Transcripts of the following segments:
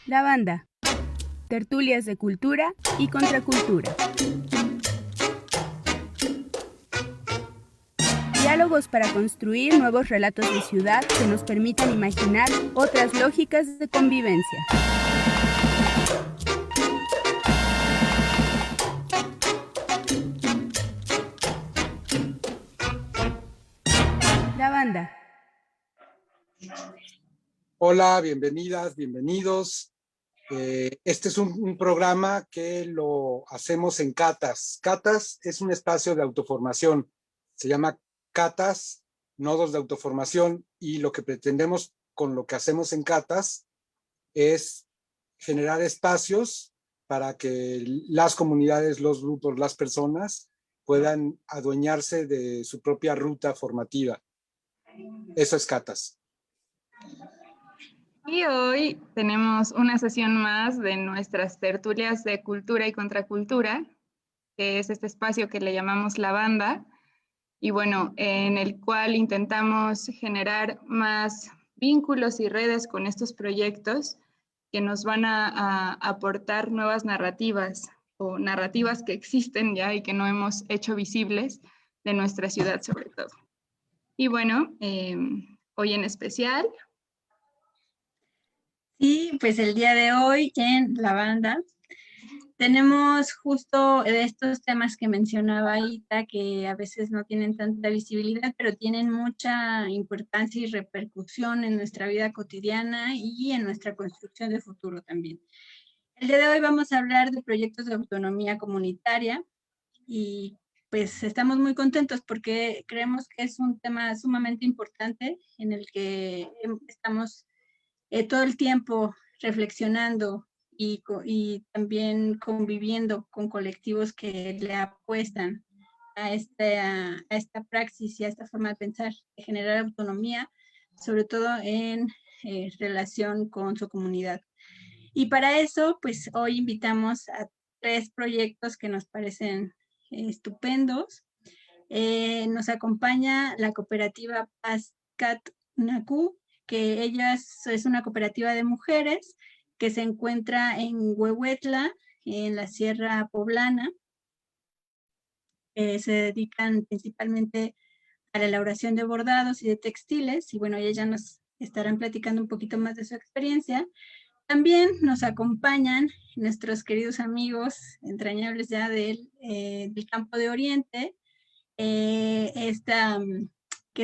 La banda. Tertulias de cultura y contracultura. Diálogos para construir nuevos relatos de ciudad que nos permitan imaginar otras lógicas de convivencia. La banda. Hola, bienvenidas, bienvenidos. Este es un programa que lo hacemos en Catas. Catas es un espacio de autoformación. Se llama Catas, nodos de autoformación, y lo que pretendemos con lo que hacemos en Catas es generar espacios para que las comunidades, los grupos, las personas puedan adueñarse de su propia ruta formativa. Eso es Catas. Y hoy tenemos una sesión más de nuestras tertulias de cultura y contracultura, que es este espacio que le llamamos La Banda, y bueno, en el cual intentamos generar más vínculos y redes con estos proyectos que nos van a aportar nuevas narrativas o narrativas que existen ya y que no hemos hecho visibles de nuestra ciudad sobre todo. Y bueno, hoy en especial... Sí, pues el día de hoy en La Banda tenemos justo de estos temas que mencionaba Ita, que a veces no tienen tanta visibilidad, pero tienen mucha importancia y repercusión en nuestra vida cotidiana y en nuestra construcción de futuro también. El día de hoy vamos a hablar de proyectos de autonomía comunitaria y pues estamos muy contentos porque creemos que es un tema sumamente importante en el que estamos todo el tiempo reflexionando y también conviviendo con colectivos que le apuestan a esta praxis y a esta forma de pensar, de generar autonomía, sobre todo en relación con su comunidad. Y para eso, pues hoy invitamos a 3 proyectos que nos parecen estupendos. Nos acompaña la cooperativa Pascat Naku, que es una cooperativa de mujeres que se encuentra en Huehuetla, en la Sierra Poblana. Se dedican principalmente a la elaboración de bordados y de textiles, y bueno, ellas ya nos estarán platicando un poquito más de su experiencia. También nos acompañan nuestros queridos amigos entrañables ya del Campo de Oriente, que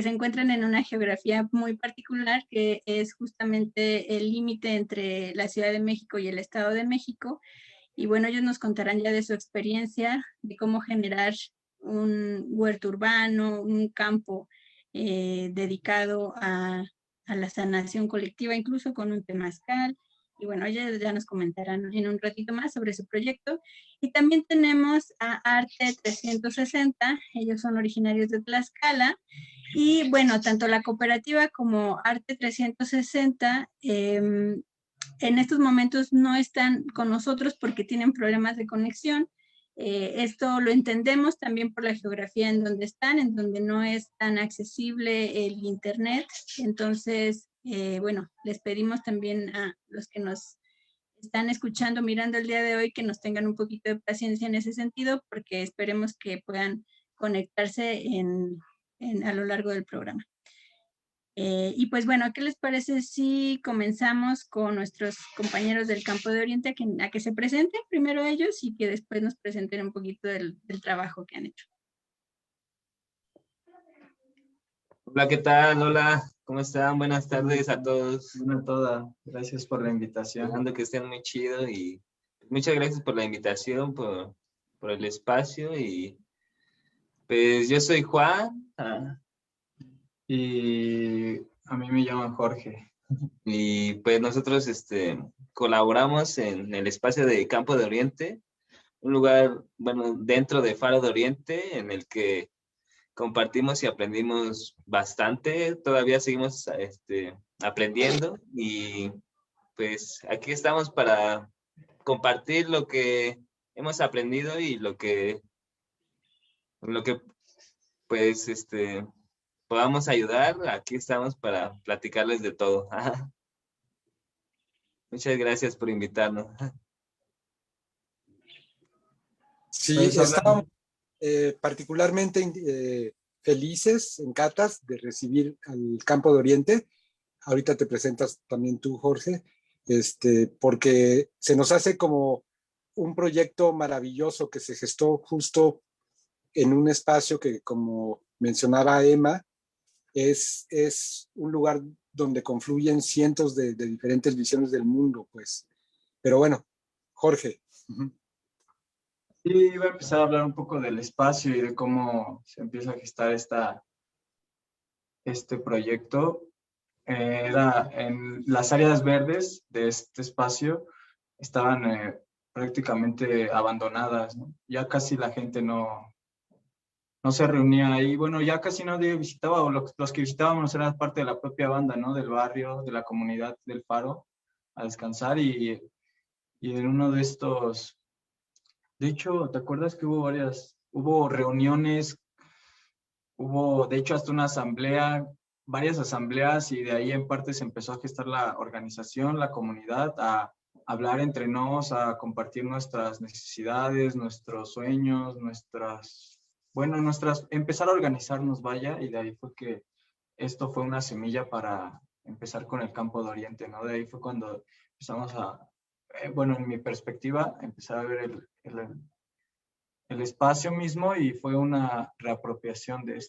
se encuentran en una geografía muy particular, que es justamente el límite entre la Ciudad de México y el Estado de México. Y bueno, ellos nos contarán ya de su experiencia, de cómo generar un huerto urbano, un campo dedicado a la sanación colectiva, incluso con un temazcal. Y bueno, ellos ya nos comentarán en un ratito más sobre su proyecto. Y también tenemos a Arte 360, ellos son originarios de Tlaxcala. Y bueno, tanto la cooperativa como Arte 360 en estos momentos no están con nosotros porque tienen problemas de conexión. Esto lo entendemos también por la geografía en donde están, en donde no es tan accesible el internet. Entonces, bueno, les pedimos también a los que nos están escuchando, mirando el día de hoy, que nos tengan un poquito de paciencia en ese sentido, porque esperemos que puedan conectarse a lo largo del programa. Y pues bueno, ¿qué les parece si comenzamos con nuestros compañeros del Campo de Oriente a que se presenten primero ellos y que después nos presenten un poquito del trabajo que han hecho? Hola, ¿qué tal? Hola, ¿cómo están? Buenas tardes a todos. Buenas tardes, gracias por la invitación. Esperando que estén muy chido y muchas gracias por la invitación, por el espacio y pues yo soy Juan. Y a mí me llaman Jorge. Y pues nosotros colaboramos en el espacio de Campo de Oriente, un lugar, bueno, dentro de Faro de Oriente, en el que compartimos y aprendimos bastante. Todavía seguimos aprendiendo y pues aquí estamos para compartir lo que hemos aprendido y lo que pues podamos ayudar, aquí estamos para platicarles de todo. Muchas gracias por invitarnos. Sí, Pues, estábamos particularmente felices en Catas de recibir al Campo de Oriente. Ahorita te presentas también tú, Jorge, porque se nos hace como un proyecto maravilloso que se gestó justo en un espacio que, como mencionaba Emma, es un lugar donde confluyen cientos de diferentes visiones del mundo, pues. Pero bueno, Jorge. sí, iba a empezar a hablar un poco del espacio y de cómo se empieza a gestar este proyecto. Era en las áreas verdes de este espacio estaban prácticamente abandonadas, ¿no? Ya casi la gente no se reunía ahí. Bueno, ya casi nadie visitaba, o los que visitábamos eran parte de la propia banda, ¿no? Del barrio, de la comunidad del Faro, a descansar y en uno de estos, de hecho, ¿te acuerdas que hubo reuniones, hubo de hecho hasta una asamblea, varias asambleas y de ahí en parte se empezó a gestar la organización, la comunidad, a hablar entre nos, a compartir nuestras necesidades, nuestros sueños, empezar a organizarnos, vaya, y de ahí fue que esto fue una semilla para empezar con el Campo de Oriente, ¿no? De ahí fue cuando empezamos bueno, en mi perspectiva, empezar a ver el espacio mismo y fue una reapropiación de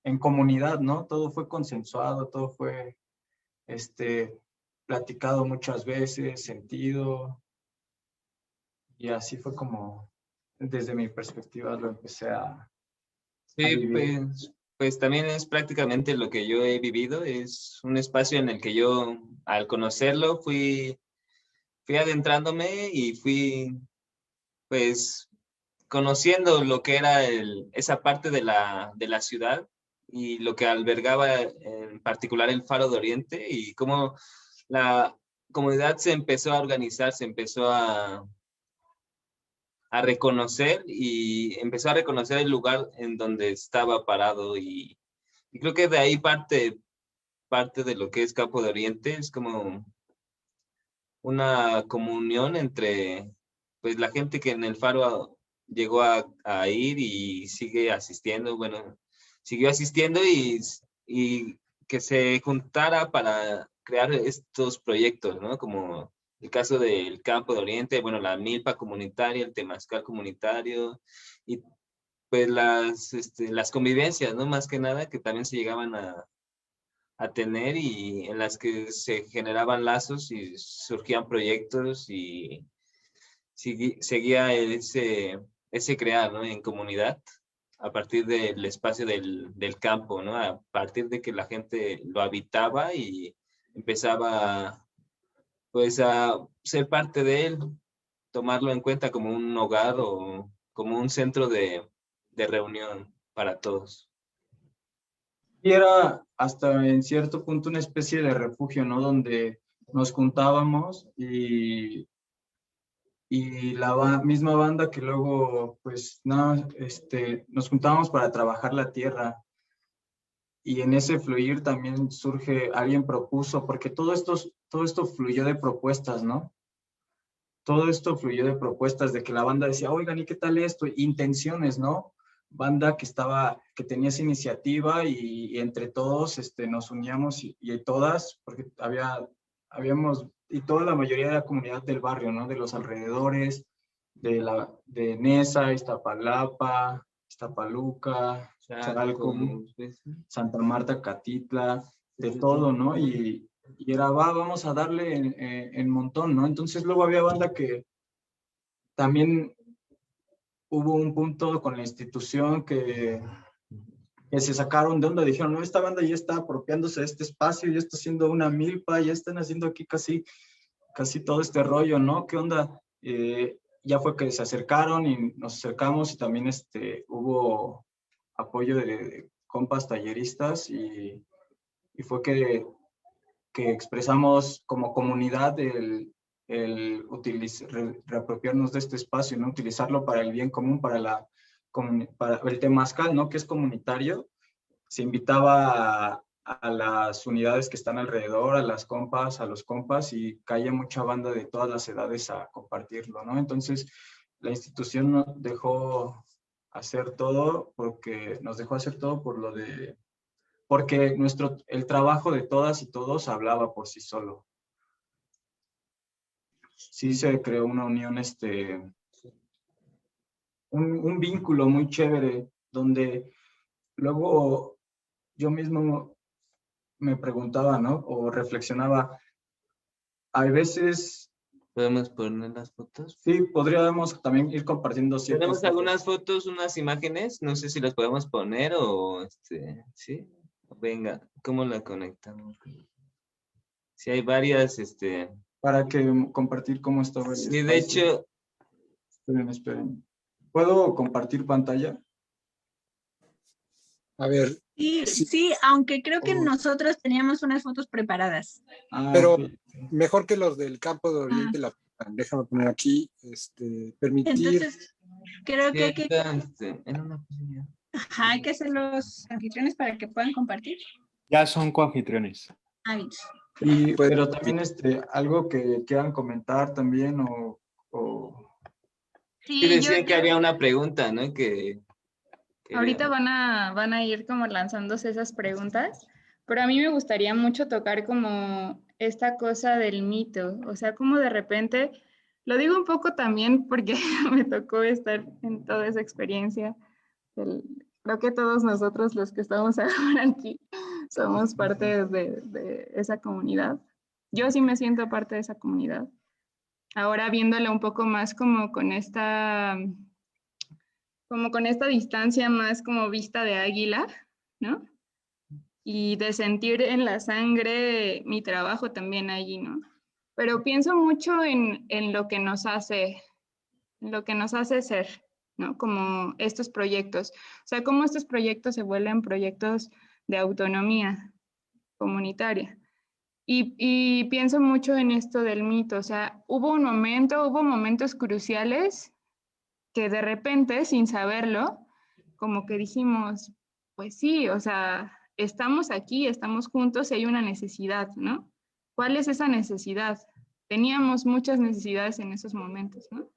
en comunidad, ¿no? Todo fue consensuado, todo fue, platicado muchas veces, sentido, y así fue como, desde mi perspectiva, lo empecé a Sí, vivir. pues también es prácticamente lo que yo he vivido. Es un espacio en el que yo, al conocerlo, fui adentrándome y fui, pues, conociendo lo que era esa parte de la ciudad y lo que albergaba en particular el Faro de Oriente y cómo la comunidad se empezó a organizar, se empezó a reconocer y empezó a reconocer el lugar en donde estaba parado y creo que de ahí parte de lo que es Campo de Oriente, es como una comunión entre pues la gente que en el Faro llegó a ir y sigue asistiendo, bueno, siguió asistiendo y que se juntara para crear estos proyectos, ¿no? Como el caso del Campo de Oriente, bueno, la milpa comunitaria, el temazcal comunitario y pues las convivencias, ¿no? Más que nada que también se llegaban a tener y en las que se generaban lazos y surgían proyectos y seguía ese crear, ¿no? En comunidad a partir del espacio del campo, ¿no? A partir de que la gente lo habitaba y empezaba pues a ser parte de él, tomarlo en cuenta como un hogar o como un centro de reunión para todos. Y era hasta en cierto punto una especie de refugio, ¿no? Donde nos juntábamos y la misma banda que luego, pues, no, nos juntábamos para trabajar la tierra. Y en ese fluir también surge, alguien propuso, porque todo esto fluyó de propuestas, ¿no? Todo esto fluyó de propuestas, de que la banda decía, oigan, ¿y qué tal esto? Intenciones, ¿no? Banda que tenía esa iniciativa y entre todos nos uníamos y todas, porque habíamos, y toda la mayoría de la comunidad del barrio, ¿no? De los alrededores, de Nesa, Iztapalapa, Iztapaluca, Chalco, Santa Marta, Catitla, de todo, ¿no? Y era, vamos a darle en montón, ¿no? Entonces luego había banda que también hubo un punto con la institución que se sacaron de onda, dijeron, no, esta banda ya está apropiándose de este espacio, ya está haciendo una milpa, ya están haciendo aquí casi todo este rollo, ¿no? ¿Qué onda? Ya fue que se acercaron y nos acercamos y también hubo apoyo de compas talleristas y fue que expresamos como comunidad el reapropiarnos de este espacio, ¿no? Utilizarlo para el bien común, para el temazcal, ¿no? Que es comunitario. Se invitaba a las unidades que están alrededor, a las compas, a los compas, y caía mucha banda de todas las edades a compartirlo, ¿no? Entonces, la institución nos dejó hacer todo nos dejó hacer todo porque el trabajo de todas y todos hablaba por sí solo. Sí se creó una unión, un vínculo muy chévere, donde luego yo mismo me preguntaba, ¿no? O reflexionaba, hay veces... ¿Podemos poner las fotos? Sí, podríamos también ir compartiendo ciertas Tenemos fotos. algunas fotos, unas imágenes, no sé si las podemos poner o, ¿sí? Venga, ¿cómo la conectamos? Sí, hay varias, Para que compartir cómo estaba el Sí, de espacio. hecho... Esperen. ¿Puedo compartir pantalla? A ver, Sí, aunque creo que nosotros teníamos unas fotos preparadas. pero Ok. mejor que los del Campo de Oriente, déjame poner aquí, permitir. Entonces, creo que hay que, en una posición. hay que hacer los anfitriones para que puedan compartir. Ya son coanfitriones. Hábitos. Pero también algo que quieran comentar también o... Sí, decían que había una pregunta, ¿no? Ahorita van a ir como lanzándose esas preguntas, pero a mí me gustaría mucho tocar como esta cosa del mito, o sea, como de repente, lo digo un poco también porque me tocó estar en toda esa experiencia. Creo que todos nosotros los que estamos ahora aquí somos parte de esa comunidad. Yo sí me siento parte de esa comunidad. Ahora viéndolo un poco más como con esta distancia más como vista de águila, ¿no? Y de sentir en la sangre mi trabajo también allí, ¿no? Pero pienso mucho en lo que nos hace ser, ¿no? Como estos proyectos. O sea, cómo estos proyectos se vuelven proyectos de autonomía comunitaria. Y pienso mucho en esto del mito. O sea, hubo momentos cruciales que de repente, sin saberlo, como que dijimos, pues sí, o sea, estamos aquí, estamos juntos y hay una necesidad, ¿no? ¿Cuál es esa necesidad? Teníamos muchas necesidades en esos momentos, ¿no?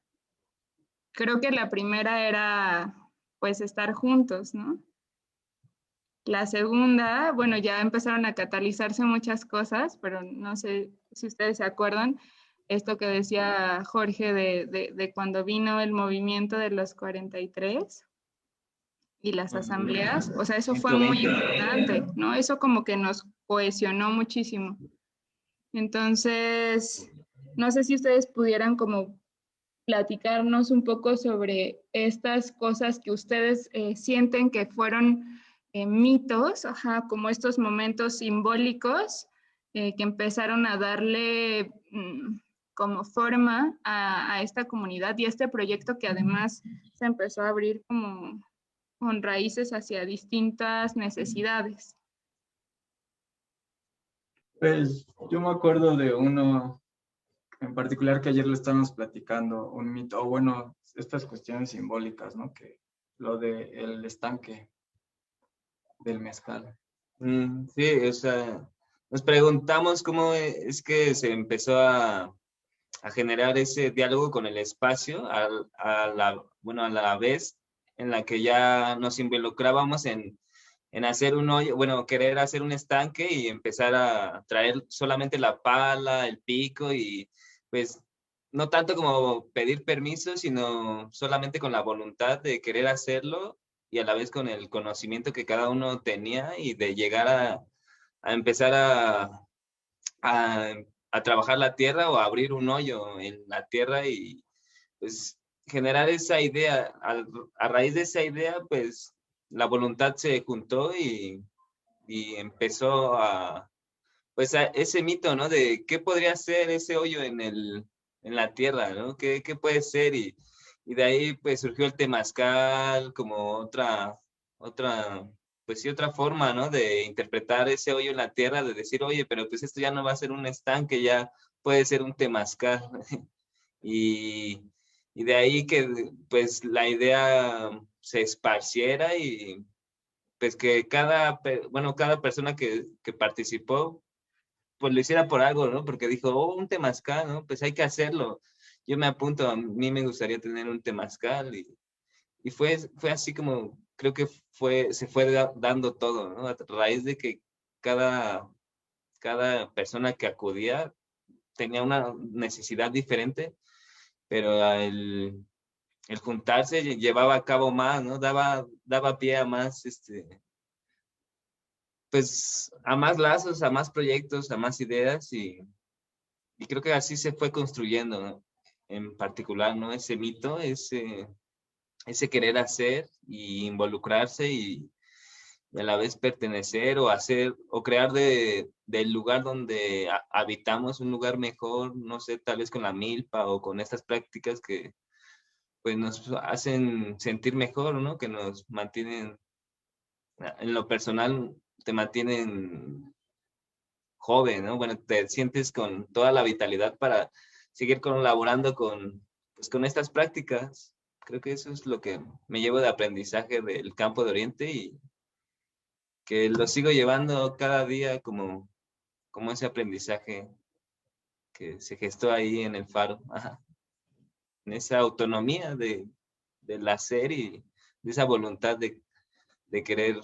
Creo que la primera era, pues, estar juntos, ¿no? La segunda, bueno, ya empezaron a catalizarse muchas cosas, pero no sé si ustedes se acuerdan, esto que decía Jorge de cuando vino el movimiento de los 43 y las asambleas, o sea, eso fue muy importante, ¿no? Eso como que nos cohesionó muchísimo. Entonces, no sé si ustedes pudieran como platicarnos un poco sobre estas cosas que ustedes sienten que fueron mitos, como estos momentos simbólicos que empezaron a darle como forma a esta comunidad y este proyecto que además se empezó a abrir como con raíces hacia distintas necesidades. Pues yo me acuerdo de uno en particular que ayer le estábamos platicando, un mito, o bueno, estas cuestiones simbólicas, ¿no? Que lo del estanque del mezcal. Sí, o sea, nos preguntamos cómo es que se empezó a generar ese diálogo con el espacio, a la vez en la que ya nos involucrábamos en hacer un hoyo, bueno, querer hacer un estanque y empezar a traer solamente la pala, el pico y pues no tanto como pedir permiso, sino solamente con la voluntad de querer hacerlo y a la vez con el conocimiento que cada uno tenía y de llegar a empezar a trabajar la tierra o a abrir un hoyo en la tierra y pues generar esa idea. A raíz de esa idea, pues la voluntad se juntó y empezó pues a ese mito, ¿no? De qué podría ser ese hoyo en la tierra, ¿no? ¿Qué puede ser? Y de ahí pues surgió el temazcal como pues sí, otra forma, ¿no? De interpretar ese hoyo en la tierra, de decir, oye, pero pues esto ya no va a ser un estanque, ya puede ser un temazcal. y de ahí que pues la idea se esparciera y pues que cada persona que participó, pues lo hiciera por algo, ¿no? Porque dijo, oh, un temazcal, ¿no? Pues hay que hacerlo. Yo me apunto, a mí me gustaría tener un temazcal y fue así como, creo que se fue dando todo, ¿no? A raíz de que cada persona que acudía tenía una necesidad diferente, pero el juntarse llevaba a cabo más, ¿no? Daba pie a más, pues, a más lazos, a más proyectos, a más ideas y creo que así se fue construyendo, ¿no? En particular, ¿no? Ese mito, ese querer hacer y involucrarse y a la vez pertenecer o hacer o crear del lugar donde habitamos un lugar mejor, no sé, tal vez con la milpa o con estas prácticas que pues nos hacen sentir mejor, ¿no? Que nos mantienen, en lo personal, te mantienen joven, ¿no? Bueno, te sientes con toda la vitalidad para seguir colaborando pues, con estas prácticas. Creo que eso es lo que me llevo de aprendizaje del Campo de Oriente y que lo sigo llevando cada día como ese aprendizaje que se gestó ahí en el Faro. Ajá. En esa autonomía del hacer y de esa voluntad de querer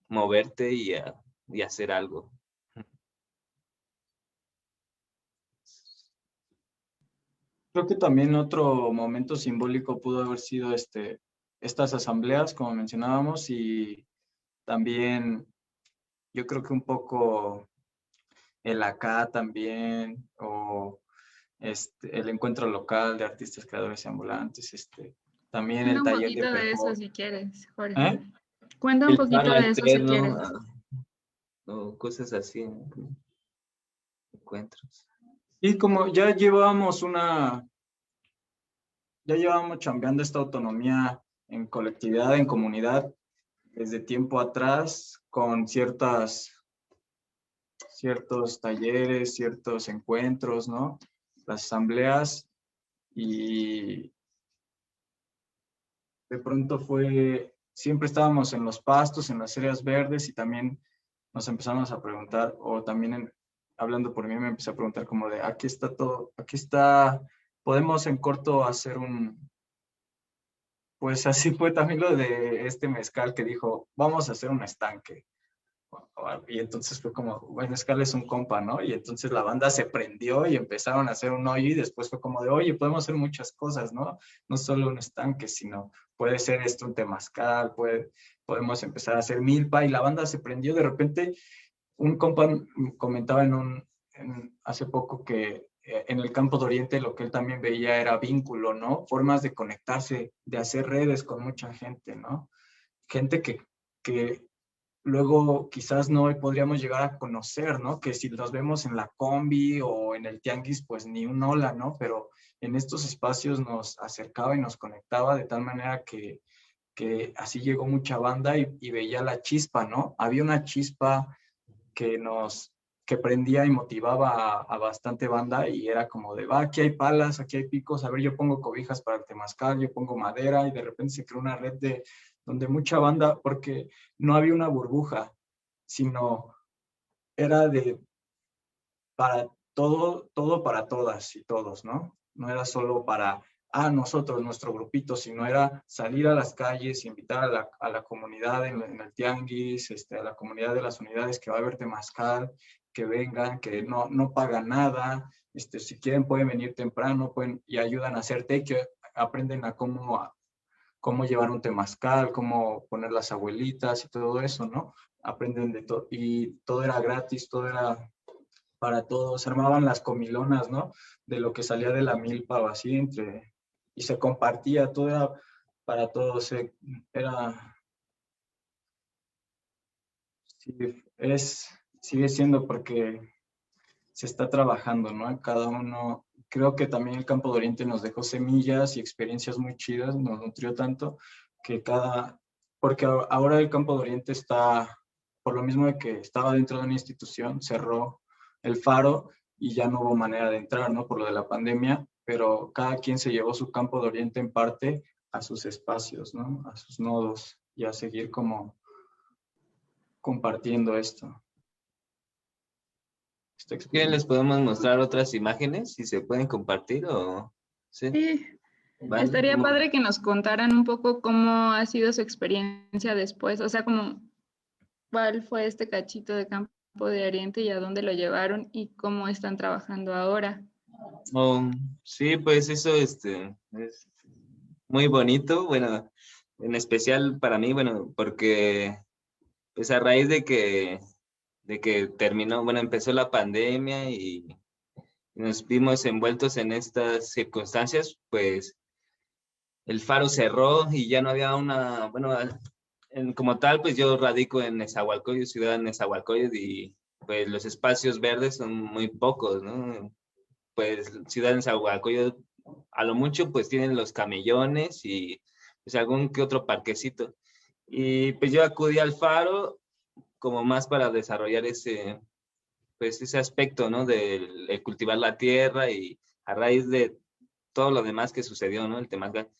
moverte y hacer algo. Creo que también otro momento simbólico pudo haber sido estas asambleas, como mencionábamos, y también yo creo que un poco el acá también, o el encuentro local de artistas, creadores y ambulantes, también Cuenta el un taller de poquito de eso Pejol. si quieres, Jorge. ¿Eh? Cuenta un El poquito Faro de eso si alterno, quieres. o cosas así, ¿no? Encuentros. Y como ya llevábamos chambeando esta autonomía en colectividad, en comunidad, desde tiempo atrás, con ciertos talleres, ciertos encuentros, ¿no? Las asambleas, y de pronto siempre estábamos en los pastos, en las áreas verdes, y también nos empezamos a preguntar, o también hablando por mí, me empecé a preguntar como de, aquí está todo, podemos en corto hacer pues así fue también lo de este mezcal que dijo, vamos a hacer un estanque. Y entonces fue como, bueno, Mezcal es un compa, ¿no? Y entonces la banda se prendió y empezaron a hacer un hoyo y después fue como de, oye, podemos hacer muchas cosas, ¿no? No solo un estanque, sino puede ser un temazcal, podemos empezar a hacer milpa, y la banda se prendió. De repente, un compa comentaba hace poco que en el Campo de Oriente lo que él también veía era vínculo, ¿no? Formas de conectarse, de hacer redes con mucha gente, ¿no? Gente que luego quizás no podríamos llegar a conocer, ¿no? Que si nos vemos en la combi o en el tianguis, pues ni un hola, ¿no? Pero en estos espacios nos acercaba y nos conectaba de tal manera que así llegó mucha banda y veía la chispa, ¿no? Había una chispa que prendía y motivaba a bastante banda, y era como de, va, aquí hay palas, aquí hay picos, a ver, yo pongo cobijas para el temazcal, yo pongo madera, y de repente se creó una red donde mucha banda, porque no había una burbuja, sino era para todo para todas y todos, ¿no? No era solo para, nosotros, nuestro grupito, sino era salir a las calles, invitar a la comunidad en el tianguis, a la comunidad de las unidades que va a haber temazcal, que vengan, que no pagan nada, si quieren pueden venir temprano, y ayudan a hacer tequio, aprenden a cómo llevar un temazcal, cómo poner las abuelitas y todo eso, ¿no? Aprenden de todo, y todo era gratis, todo era para todos. Se armaban las comilonas, ¿no? De lo que salía de la milpa o así, y se compartía, todo era para todos, sigue siendo, porque se está trabajando, ¿no? Cada uno, creo que también el Campo de Oriente nos dejó semillas y experiencias muy chidas, nos nutrió tanto, porque ahora el Campo de Oriente está, por lo mismo de que estaba dentro de una institución, cerró el Faro, y ya no hubo manera de entrar, ¿no? Por lo de la pandemia, pero cada quien se llevó su campo de oriente en parte a sus espacios, ¿no? A sus nodos, y a seguir como compartiendo esto. ¿Quieren les podemos mostrar otras imágenes? Si se pueden compartir o... Sí. Sí, Vale. estaría padre que nos contaran un poco cómo ha sido su experiencia después, o sea, como cuál fue este cachito de Campo de Oriente y a dónde lo llevaron y cómo están trabajando ahora. Sí, pues eso es muy bonito, bueno, en especial para mí, bueno, porque pues a raíz de que terminó, bueno, empezó la pandemia y nos vimos envueltos en estas circunstancias, pues el faro cerró y ya no había una, bueno, como tal, pues yo radico en Nezahualcóyotl, ciudad de Nezahualcóyotl, y pues los espacios verdes son muy pocos, ¿no? Pues ciudad de Nezahualcóyotl, a lo mucho, pues tienen los camellones y pues algún que otro parquecito. Y pues yo acudí al faro como más para desarrollar pues ese aspecto, ¿no? De cultivar la tierra y a raíz de todo lo demás que sucedió, ¿no? El Temazcal.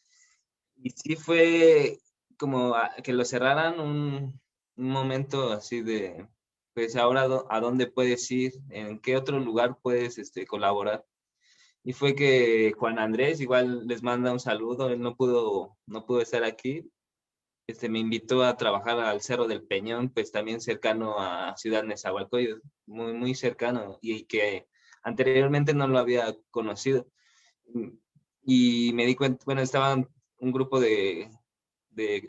Y sí fue como que lo cerraran un momento así de, pues ahora a dónde puedes ir, en qué otro lugar puedes colaborar. Y fue que Juan Andrés, igual les manda un saludo, él no pudo estar aquí, me invitó a trabajar al Cerro del Peñón, pues también cercano a Ciudad Nezahualcóyotl, muy, muy cercano, y que anteriormente no lo había conocido. Y me di cuenta, bueno, estaban un grupo de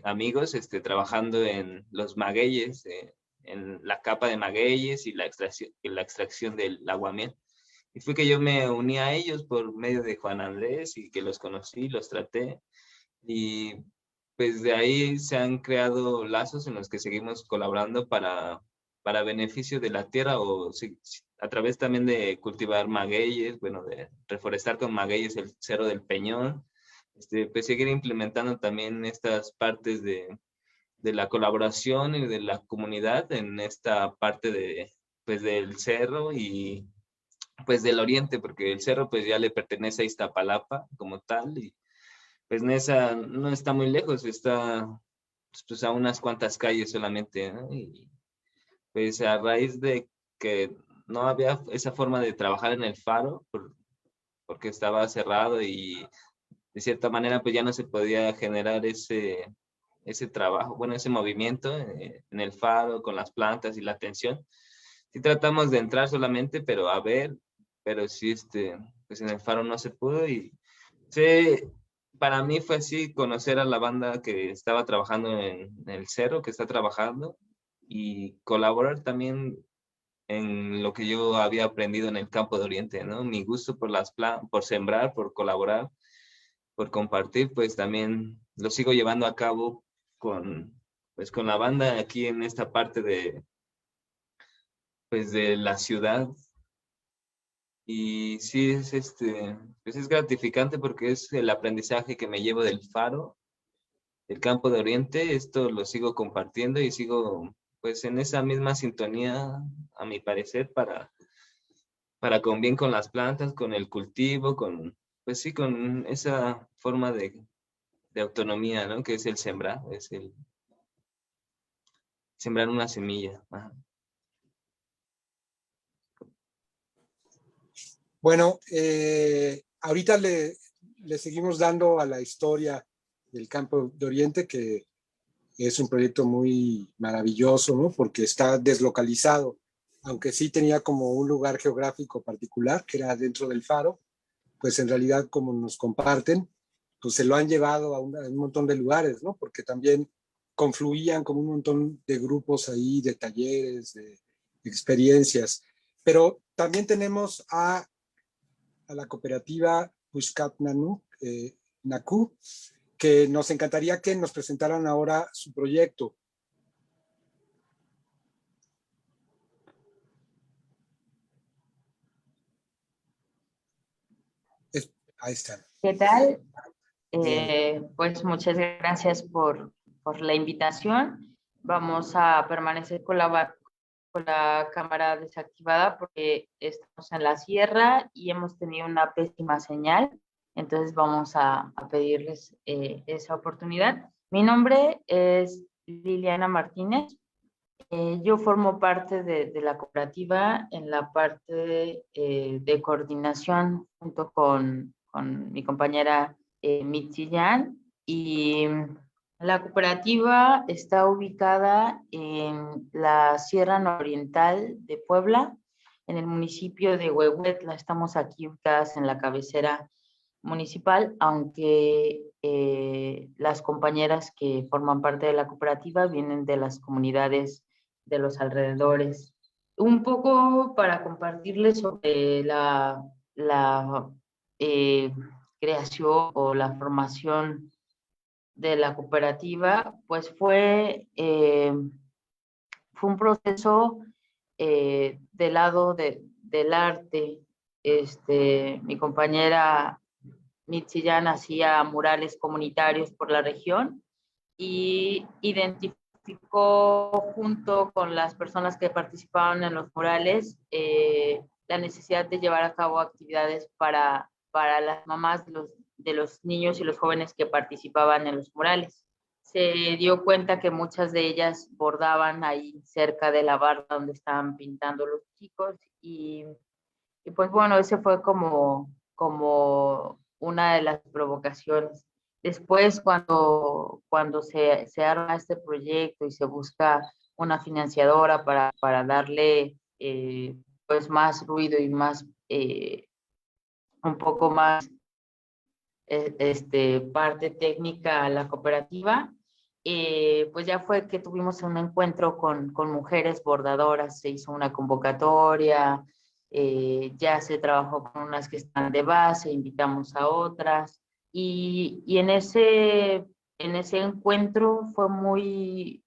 amigos trabajando en los magueyes, en la capa de magueyes y la extracción del aguamiel. Y fue que yo me uní a ellos por medio de Juan Andrés y que los conocí, los traté. Y pues de ahí se han creado lazos en los que seguimos colaborando para beneficio de la tierra o a través también de cultivar magueyes, bueno, de reforestar con magueyes el Cerro del Peñón, pues seguir implementando también estas partes de la colaboración y de la comunidad en esta parte pues del cerro y pues del oriente, porque el cerro pues ya le pertenece a Iztapalapa como tal y pues Nesa no está muy lejos, está pues a unas cuantas calles solamente, ¿no? Y pues a raíz de que no había esa forma de trabajar en el faro, porque estaba cerrado y de cierta manera pues ya no se podía generar ese trabajo, bueno, ese movimiento en el faro con las plantas y la atención. Sí tratamos de entrar solamente, pero a ver, pero sí, pues en el faro no se pudo y sí, para mí fue así conocer a la banda que estaba trabajando en el cerro, que está trabajando y colaborar también en lo que yo había aprendido en el Campo de Oriente, ¿no? Mi gusto por por sembrar, por colaborar, por compartir, pues también lo sigo llevando a cabo pues con la banda aquí en esta parte pues de la ciudad. Y sí, pues es gratificante porque es el aprendizaje que me llevo del faro, del Campo de Oriente. Esto lo sigo compartiendo y sigo pues en esa misma sintonía, a mi parecer, para con bien con las plantas, con el cultivo, pues sí, con esa forma de autonomía, ¿no? Que es el sembrar, es el sembrar una semilla. Ajá. Bueno, ahorita le seguimos dando a la historia del Campo de Oriente, que es un proyecto muy maravilloso, ¿no? Porque está deslocalizado, aunque sí tenía como un lugar geográfico particular, que era dentro del faro, pues en realidad como nos comparten, pues se lo han llevado a un montón de lugares, ¿no? Porque también confluían como un montón de grupos ahí, de talleres, de experiencias. Pero también tenemos a la cooperativa Pushkat Naku, que nos encantaría que nos presentaran ahora su proyecto. Ahí están. ¿Qué tal? Pues muchas gracias por la invitación. Vamos a permanecer con la cámara desactivada porque estamos en la sierra y hemos tenido una pésima señal. Entonces vamos a pedirles esa oportunidad. Mi nombre es Liliana Martínez. Yo formo parte de la cooperativa en la parte de coordinación junto con mi compañera Mitzi Yan, y la cooperativa está ubicada en la Sierra Nororiental de Puebla, en el municipio de Huehuetla. Estamos aquí ubicadas en la cabecera municipal, aunque las compañeras que forman parte de la cooperativa vienen de las comunidades de los alrededores. Un poco para compartirles sobre la creación o la formación de la cooperativa, pues fue un proceso del lado del arte. Mi compañera Mitzillán hacía murales comunitarios por la región y identificó junto con las personas que participaban en los murales la necesidad de llevar a cabo actividades para las mamás de los niños y los jóvenes que participaban en los murales. Se dio cuenta que muchas de ellas bordaban ahí cerca de la barra donde estaban pintando los chicos y pues bueno, ese fue como una de las provocaciones. Después, cuando se arma este proyecto y se busca una financiadora para darle pues más ruido y más un poco más parte técnica a la cooperativa, pues ya fue que tuvimos un encuentro con mujeres bordadoras, se hizo una convocatoria, ya se trabajó con unas que están de base, invitamos a otras, y en ese encuentro fue muy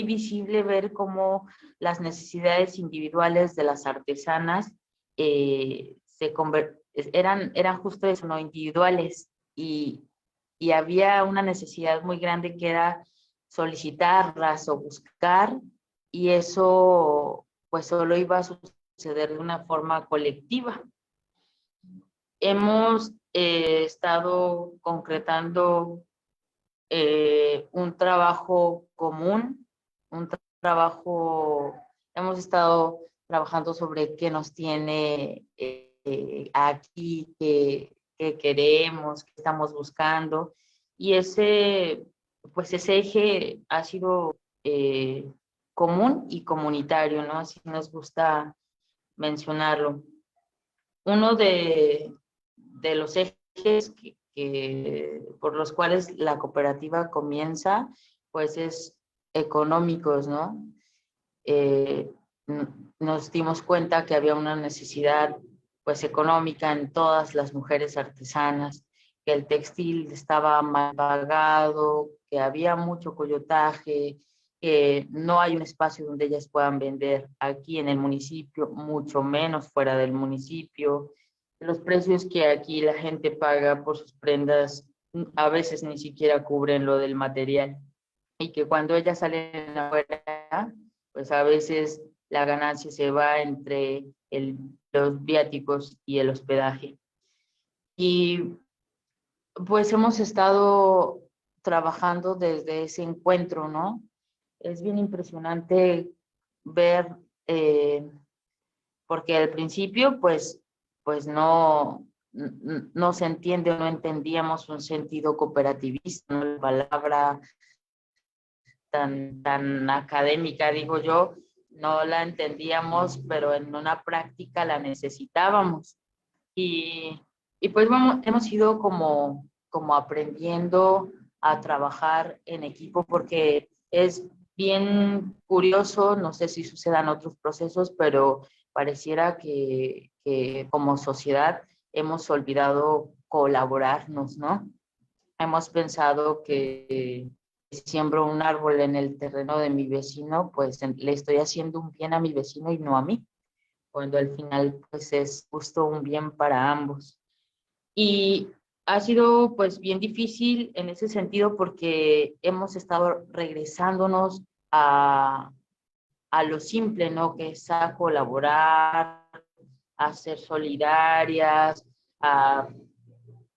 visible ver cómo las necesidades individuales de las artesanas eran justo eso, ¿no? Individuales, y había una necesidad muy grande que era solicitarlas o buscar, y eso pues solo iba a suceder de una forma colectiva. Hemos estado concretando un trabajo común, hemos estado trabajando sobre qué nos tiene aquí, qué queremos, qué estamos buscando, y ese eje ha sido común y comunitario, ¿no? Así nos gusta mencionarlo. Uno de los ejes por los cuales la cooperativa comienza, pues es económicos, ¿no? Nos dimos cuenta que había una necesidad pues económica en todas las mujeres artesanas, que el textil estaba mal pagado, que había mucho coyotaje, que no hay un espacio donde ellas puedan vender aquí en el municipio, mucho menos fuera del municipio. Los precios que aquí la gente paga por sus prendas a veces ni siquiera cubren lo del material, y que cuando ellas salen afuera, pues a veces la ganancia se va entre los viáticos y el hospedaje. Y pues hemos estado trabajando desde ese encuentro, ¿no? Es bien impresionante ver, porque al principio pues no se entiende o no entendíamos un sentido cooperativista, ¿no? La palabra tan académica, digo yo, no la entendíamos, pero en una práctica la necesitábamos. Y pues bueno, hemos ido como aprendiendo a trabajar en equipo, porque es bien curioso, no sé si sucedan otros procesos, pero pareciera que como sociedad hemos olvidado colaborarnos, ¿no? Hemos pensado que si siembro un árbol en el terreno de mi vecino, pues le estoy haciendo un bien a mi vecino y no a mí, cuando al final pues es justo un bien para ambos. Y ha sido pues bien difícil en ese sentido, porque hemos estado regresándonos a a lo simple, ¿no? Que es a colaborar, a ser solidarias, a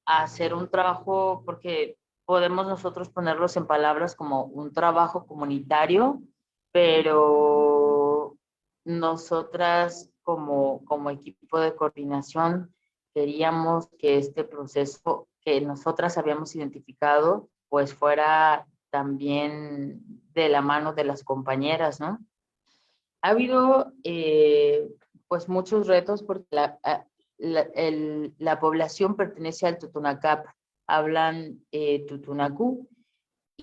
hacer un trabajo, porque podemos nosotros ponerlos en palabras como un trabajo comunitario, pero nosotras como equipo de coordinación queríamos que este proceso que nosotras habíamos identificado pues fuera también de la mano de las compañeras, ¿no? Ha habido pues muchos retos porque la población pertenece al Totonacap, hablan Tutunacú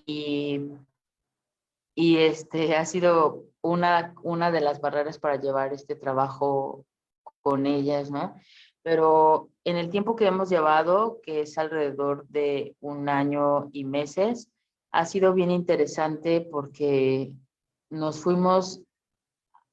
y ha sido una de las barreras para llevar este trabajo con ellas, ¿no? Pero en el tiempo que hemos llevado, que es alrededor de 1 año y meses, ha sido bien interesante porque nos fuimos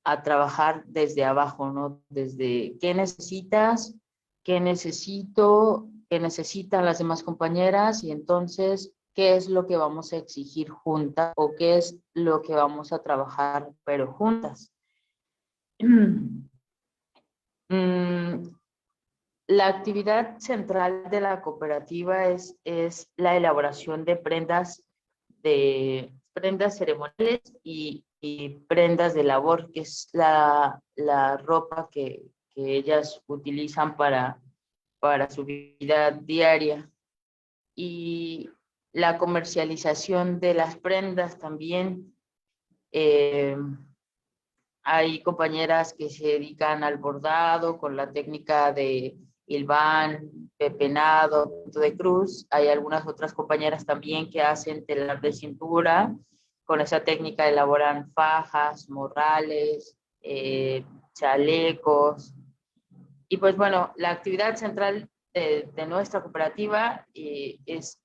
a trabajar desde abajo, ¿no? Desde qué necesitas, qué necesito, qué necesitan las demás compañeras y entonces qué es lo que vamos a exigir juntas o qué es lo que vamos a trabajar pero juntas. La actividad central de la cooperativa es la elaboración de prendas ceremoniales y prendas de labor, que es la ropa que ellas utilizan para su vida diaria. Y la comercialización de las prendas también. Hay compañeras que se dedican al bordado con la técnica de hilván, pepenado, punto de cruz. Hay algunas otras compañeras también que hacen telar de cintura. Con esa técnica elaboran fajas, morrales, chalecos. Y pues bueno, la actividad central de nuestra cooperativa es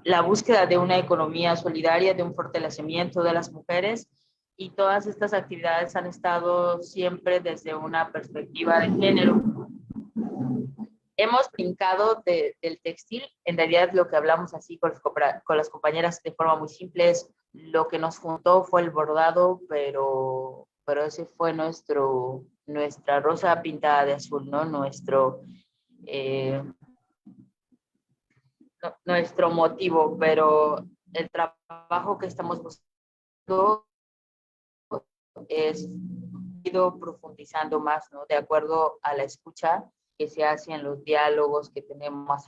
la búsqueda de una economía solidaria, de un fortalecimiento de las mujeres, y todas estas actividades han estado siempre desde una perspectiva de género. Hemos brincado del textil, en realidad lo que hablamos así con las compañeras de forma muy simple es lo que nos juntó fue el bordado, pero ese fue nuestra rosa pintada de azul, ¿no? Nuestro motivo, pero el trabajo que estamos buscando es ido profundizando más, ¿no? De acuerdo a la escucha que se hace en los diálogos que tenemos,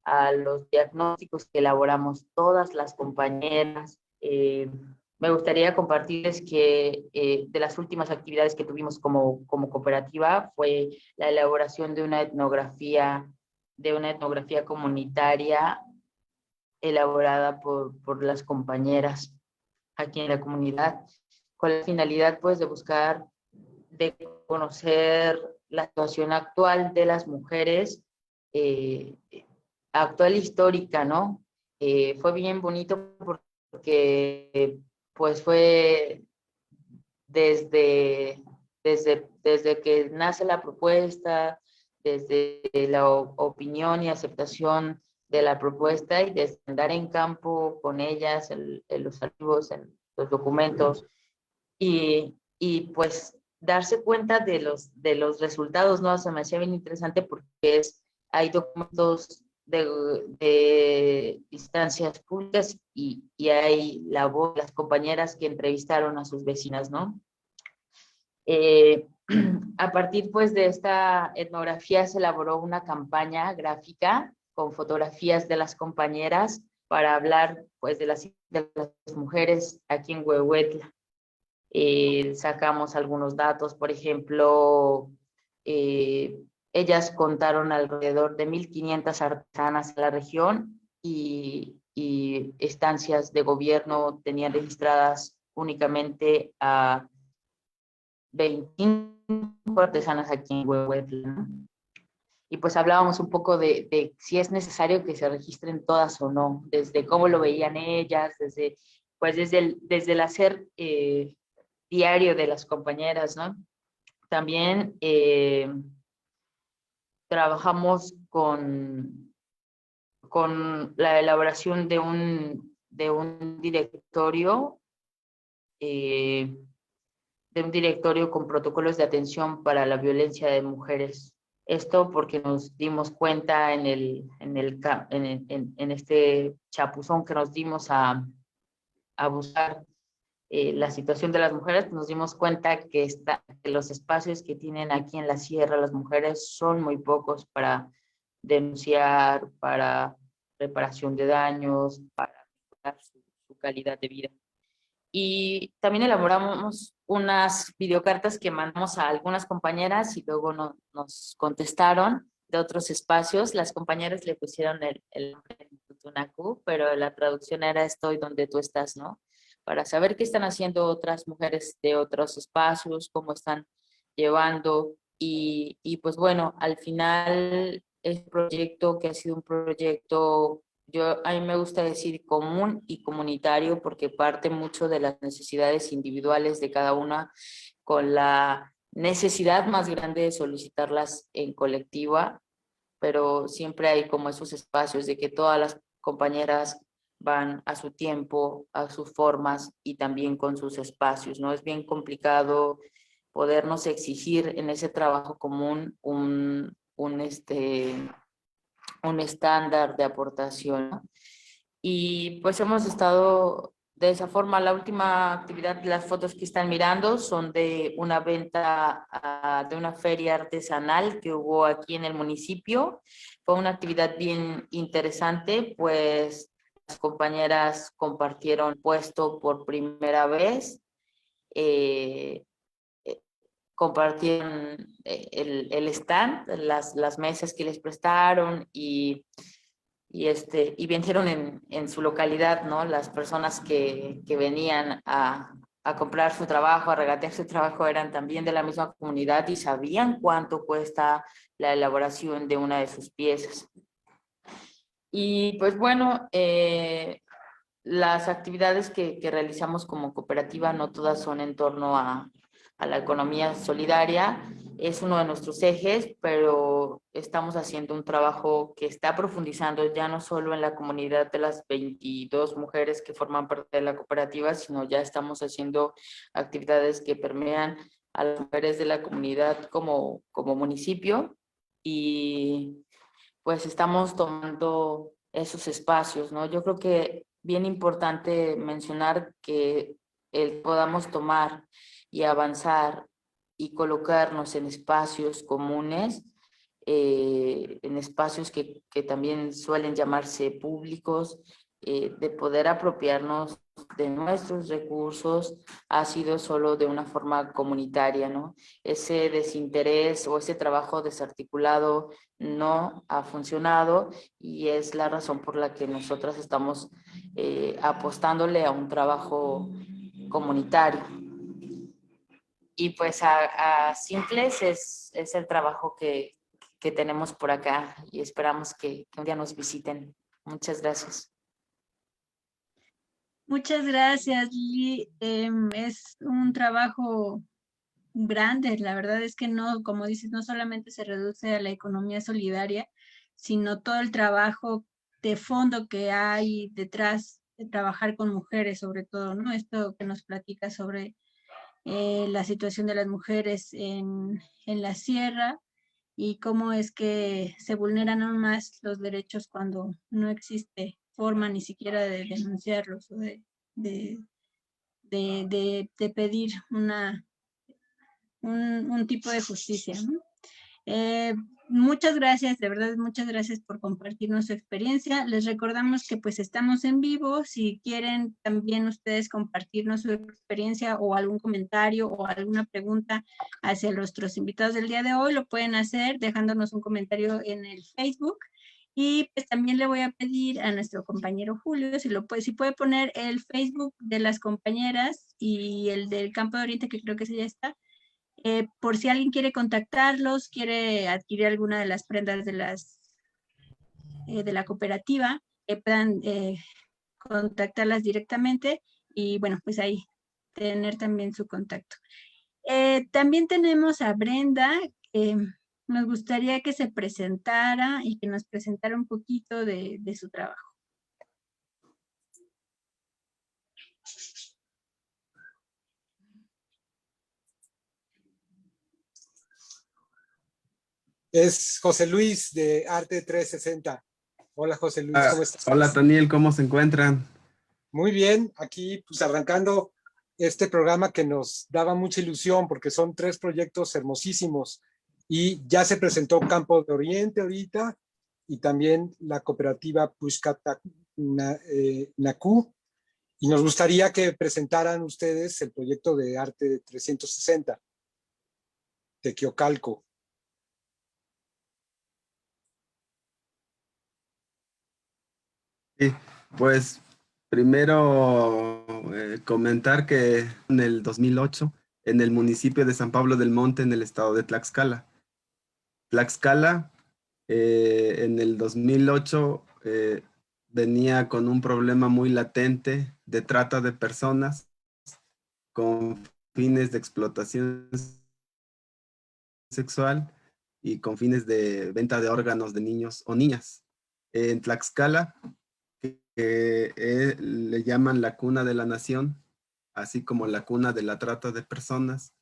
a los diagnósticos que elaboramos todas las compañeras. Me gustaría compartirles que de las últimas actividades que tuvimos como cooperativa fue la elaboración de una etnografía comunitaria elaborada por las compañeras aquí en la comunidad, con la finalidad pues de buscar, de conocer la situación actual de las mujeres, actual histórica, ¿no? Fue bien bonito porque pues fue desde que nace la propuesta, desde la opinión y aceptación de la propuesta y de andar en campo con ellas, en los archivos, en los documentos, y pues darse cuenta de los resultados, ¿no? Se me hacía bien interesante porque hay documentos de instancias públicas y hay la voz de las compañeras que entrevistaron a sus vecinas, ¿no? A partir pues de esta etnografía se elaboró una campaña gráfica con fotografías de las compañeras para hablar pues de las mujeres aquí en Huehuetla. Sacamos algunos datos, por ejemplo, ellas contaron alrededor de 1,500 artesanas en la región y estancias de gobierno tenían registradas únicamente a 25 artesanas aquí en Huehuetla, ¿no? Y pues hablábamos un poco de si es necesario que se registren todas o no, desde cómo lo veían ellas, desde el hacer diario de las compañeras, ¿no? También trabajamos con la elaboración de un directorio de un directorio con protocolos de atención para la violencia de mujeres. Esto porque nos dimos cuenta en este chapuzón que nos dimos a buscar la situación de las mujeres, nos dimos cuenta que los espacios que tienen aquí en la sierra las mujeres son muy pocos para denunciar, para reparación de daños, para mejorar su calidad de vida. Y también elaboramos unas videocartas que mandamos a algunas compañeras y luego nos contestaron de otros espacios. Las compañeras le pusieron el nombre de Tutunacu, pero la traducción era estoy donde tú estás, ¿no? Para saber qué están haciendo otras mujeres de otros espacios, cómo están llevando. Y pues bueno, al final es un proyecto que ha sido un proyecto, a mí me gusta decir común y comunitario porque parte mucho de las necesidades individuales de cada una con la necesidad más grande de solicitarlas en colectiva, pero siempre hay como esos espacios de que todas las compañeras van a su tiempo, a sus formas y también con sus espacios, ¿no? Es bien complicado podernos exigir en ese trabajo común un estándar de aportación, ¿no? Y pues hemos estado de esa forma. La última actividad, las fotos que están mirando son de una venta, de una feria artesanal que hubo aquí en el municipio. Fue una actividad bien interesante, pues las compañeras compartieron puesto por primera vez, compartieron el stand, las mesas que les prestaron y vendieron en su localidad, ¿no? Las personas que venían a comprar su trabajo, a regatear su trabajo, eran también de la misma comunidad y sabían cuánto cuesta la elaboración de una de sus piezas. Y pues bueno, las actividades que realizamos como cooperativa no todas son en torno a la economía solidaria. Es uno de nuestros ejes, pero estamos haciendo un trabajo que está profundizando ya no solo en la comunidad de las 22 mujeres que forman parte de la cooperativa, sino ya estamos haciendo actividades que permean a las mujeres de la comunidad como municipio, y pues estamos tomando esos espacios, ¿no? Yo creo que bien importante mencionar que podamos tomar y avanzar y colocarnos en espacios comunes, en espacios que también suelen llamarse públicos, de poder apropiarnos de nuestros recursos, ha sido solo de una forma comunitaria, ¿no? Ese desinterés o ese trabajo desarticulado no ha funcionado y es la razón por la que nosotras estamos apostándole a un trabajo comunitario. Y pues a simples es el trabajo que tenemos por acá y esperamos que un día nos visiten. Muchas gracias. Muchas gracias, Lili. Es un trabajo grande, la verdad es que no, como dices, no solamente se reduce a la economía solidaria, sino todo el trabajo de fondo que hay detrás de trabajar con mujeres, sobre todo, ¿no? Esto que nos platica sobre la situación de las mujeres en la sierra y cómo es que se vulneran aún más los derechos cuando no existe forma ni siquiera de denunciarlos o de pedir un tipo de justicia, ¿no? Muchas gracias, de verdad, muchas gracias por compartirnos su experiencia. Les recordamos que pues estamos en vivo. Si quieren también ustedes compartirnos su experiencia o algún comentario o alguna pregunta hacia nuestros invitados del día de hoy, lo pueden hacer dejándonos un comentario en el Facebook. Y pues también le voy a pedir a nuestro compañero Julio si puede poner el Facebook de las compañeras y el del Campo de Oriente, que creo que ese ya está. Por si alguien quiere contactarlos, quiere adquirir alguna de las prendas de la cooperativa, que puedan contactarlas directamente y bueno, pues ahí tener también su contacto. También tenemos a Brenda, que nos gustaría que se presentara y que nos presentara un poquito de su trabajo. Es José Luis de Arte 360. Hola José Luis, ¿cómo estás? Hola Taniel, ¿cómo se encuentran? Muy bien, aquí pues arrancando este programa que nos daba mucha ilusión porque son 3 proyectos hermosísimos y ya se presentó Campo de Oriente ahorita y también la cooperativa Pushkata Naku, y nos gustaría que presentaran ustedes el proyecto de Arte 360 de Tequiocalco. Sí, pues primero comentar que en el 2008, en el municipio de San Pablo del Monte, en el estado de Tlaxcala. Tlaxcala, en el 2008, venía con un problema muy latente de trata de personas con fines de explotación sexual y con fines de venta de órganos de niños o niñas. En Tlaxcala, que le llaman la cuna de la nación, así como la cuna de la trata de personas,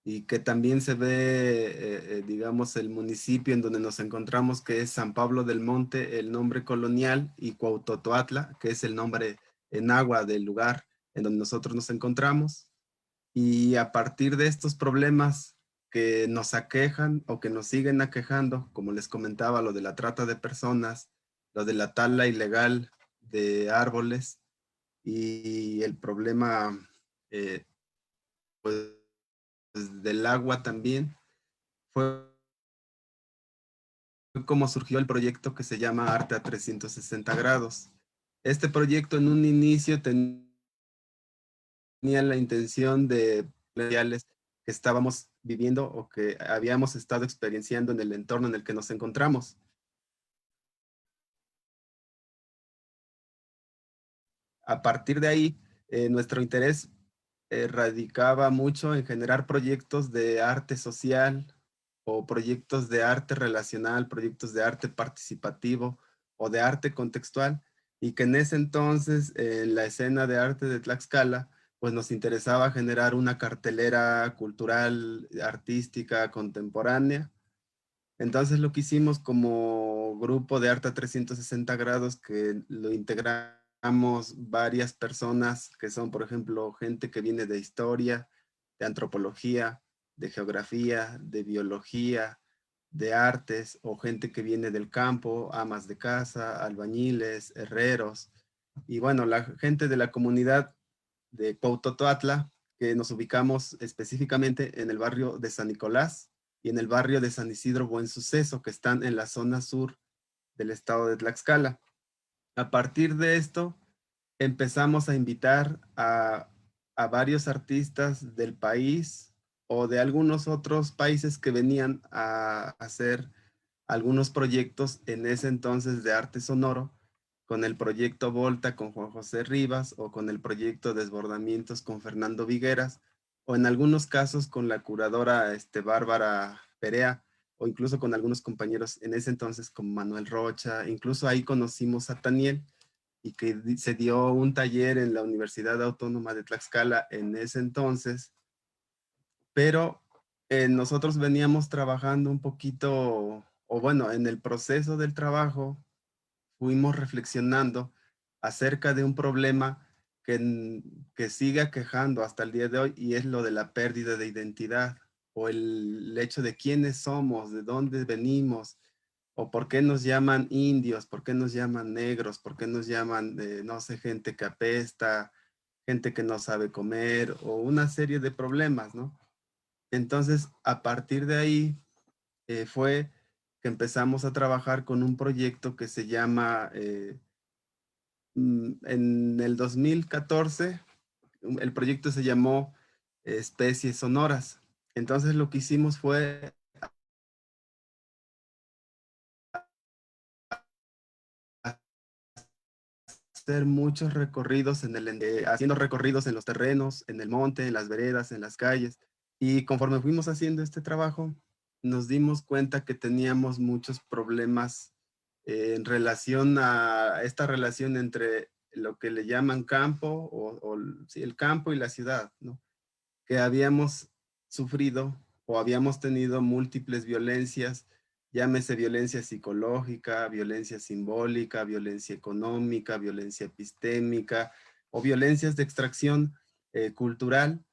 y que también se ve, digamos, el municipio en donde nos encontramos, que es San Pablo del Monte, el nombre colonial, y Cuauhtotoatla, que es el nombre en agua del lugar en donde nosotros nos encontramos. Y a partir de estos problemas que nos aquejan o que nos siguen aquejando, como les comentaba, lo de la trata de personas, lo de la tala ilegal de árboles y el problema pues, del agua también, fue como surgió el proyecto que se llama Arte a 360 grados. Este proyecto en un inicio tenía la intención de que estábamos viviendo o que habíamos estado experienciando en el entorno en el que nos encontramos. A partir de ahí, nuestro interés radicaba mucho en generar proyectos de arte social o proyectos de arte relacional, proyectos de arte participativo o de arte contextual, y que en ese entonces, en la escena de arte de Tlaxcala, pues nos interesaba generar una cartelera cultural, artística, contemporánea. Entonces lo que hicimos como grupo de arte a 360 grados, que lo integramos varias personas que son, por ejemplo, gente que viene de historia, de antropología, de geografía, de biología, de artes, o gente que viene del campo, amas de casa, albañiles, herreros, y bueno, la gente de la comunidad de Cuauhtotoatla, que nos ubicamos específicamente en el barrio de San Nicolás y en el barrio de San Isidro Buen Suceso, que están en la zona sur del estado de Tlaxcala. A partir de esto, empezamos a invitar a varios artistas del país o de algunos otros países que venían a hacer algunos proyectos en ese entonces de arte sonoro, con el proyecto Volta con Juan José Rivas, o con el proyecto Desbordamientos con Fernando Vigueras, o en algunos casos con la curadora Bárbara Perea, o incluso con algunos compañeros en ese entonces como Manuel Rocha. Incluso ahí conocimos a Taniel, y que se dio un taller en la Universidad Autónoma de Tlaxcala en ese entonces, pero nosotros veníamos trabajando un poquito, o bueno, en el proceso del trabajo fuimos reflexionando acerca de un problema que sigue aquejando hasta el día de hoy, y es lo de la pérdida de identidad, o el hecho de quiénes somos, de dónde venimos, o por qué nos llaman indios, por qué nos llaman negros, por qué nos llaman, no sé, gente que apesta, gente que no sabe comer, o una serie de problemas, ¿no? Entonces, a partir de ahí, fue que empezamos a trabajar con un proyecto que se llama, en el 2014, el proyecto se llamó Especies Sonoras. Entonces, lo que hicimos fue hacer muchos recorridos haciendo recorridos en los terrenos, en el monte, en las veredas, en las calles. Y conforme fuimos haciendo este trabajo, nos dimos cuenta que teníamos muchos problemas en relación a esta relación entre lo que le llaman campo, sí, el campo y la ciudad, ¿no? Que habíamos sufrido o habíamos tenido múltiples violencias, llámese violencia psicológica, violencia simbólica, violencia económica, violencia epistémica o violencias de extracción cultural,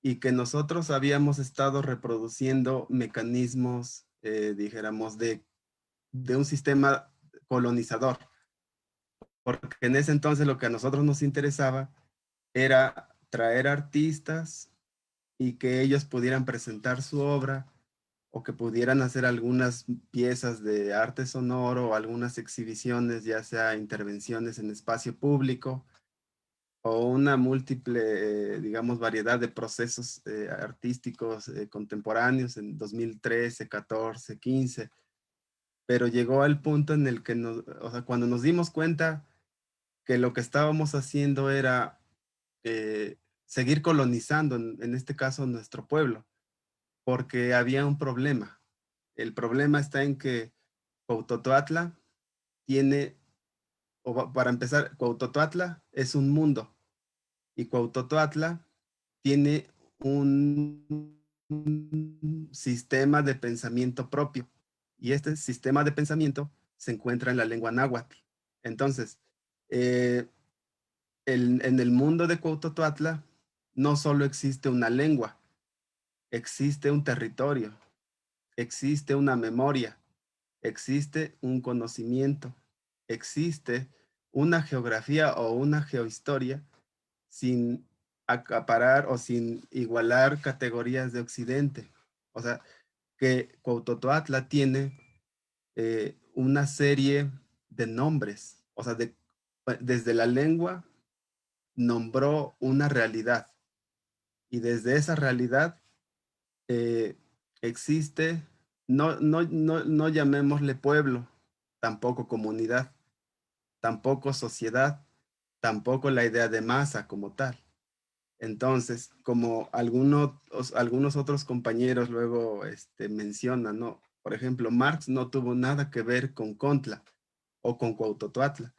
y que nosotros habíamos estado reproduciendo mecanismos, dijéramos, de un sistema colonizador. Porque en ese entonces lo que a nosotros nos interesaba era traer artistas y que ellos pudieran presentar su obra o que pudieran hacer algunas piezas de arte sonoro o algunas exhibiciones, ya sea intervenciones en espacio público o una múltiple, digamos, variedad de procesos artísticos contemporáneos en 2013, 14, 15. Pero llegó al punto en el que o sea, cuando nos dimos cuenta que lo que estábamos haciendo era seguir colonizando, en este caso, nuestro pueblo, porque había un problema. El problema está en que Cuautotlahtla tiene, para empezar, Cuautotlahtla es un mundo y Cuautotlahtla tiene un sistema de pensamiento propio, y este sistema de pensamiento se encuentra en la lengua náhuatl. Entonces, en el mundo de Cuautotlahtla no solo existe una lengua, existe un territorio, existe una memoria, existe un conocimiento, existe una geografía o una geohistoria sin acaparar o sin igualar categorías de Occidente. O sea, que Cuautotlahtla tiene una serie de nombres, o sea, desde la lengua nombró una realidad, y desde esa realidad existe, no llamémosle pueblo, tampoco comunidad, tampoco sociedad, tampoco la idea de masa como tal. Entonces, como algunos otros compañeros luego mencionan, ¿no? Por ejemplo, Marx no tuvo nada que ver con Contla o con Cuautotlahtla.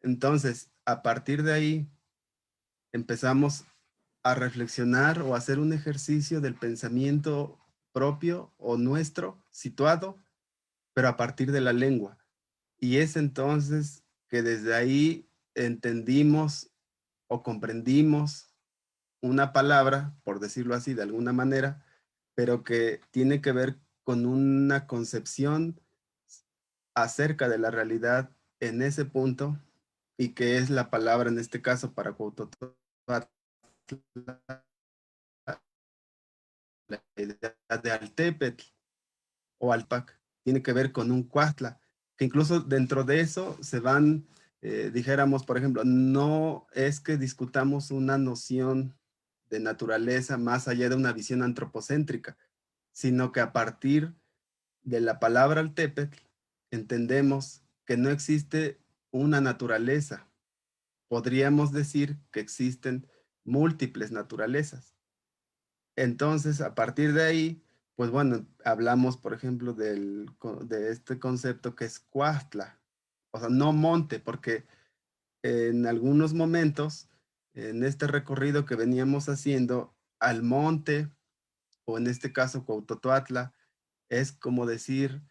Entonces, a partir de ahí, empezamos a reflexionar o a hacer un ejercicio del pensamiento propio o nuestro, situado, pero a partir de la lengua. Y es entonces que desde ahí entendimos o comprendimos una palabra, por decirlo así, de alguna manera, pero que tiene que ver con una concepción acerca de la realidad en ese punto, y que es la palabra en este caso para Cuautotlahtla, la idea de Altepetl o Alpac, tiene que ver con un Cuahtla, que incluso dentro de eso se van, dijéramos, por ejemplo, no es que discutamos una noción de naturaleza más allá de una visión antropocéntrica, sino que a partir de la palabra Altepetl entendemos que no existe una naturaleza. Podríamos decir que existen múltiples naturalezas. Entonces, a partir de ahí, pues bueno, hablamos, por ejemplo, de este concepto que es Cuahtla, o sea, no monte, porque en algunos momentos, en este recorrido que veníamos haciendo, al monte, o en este caso Cuautotlahtla, es como decir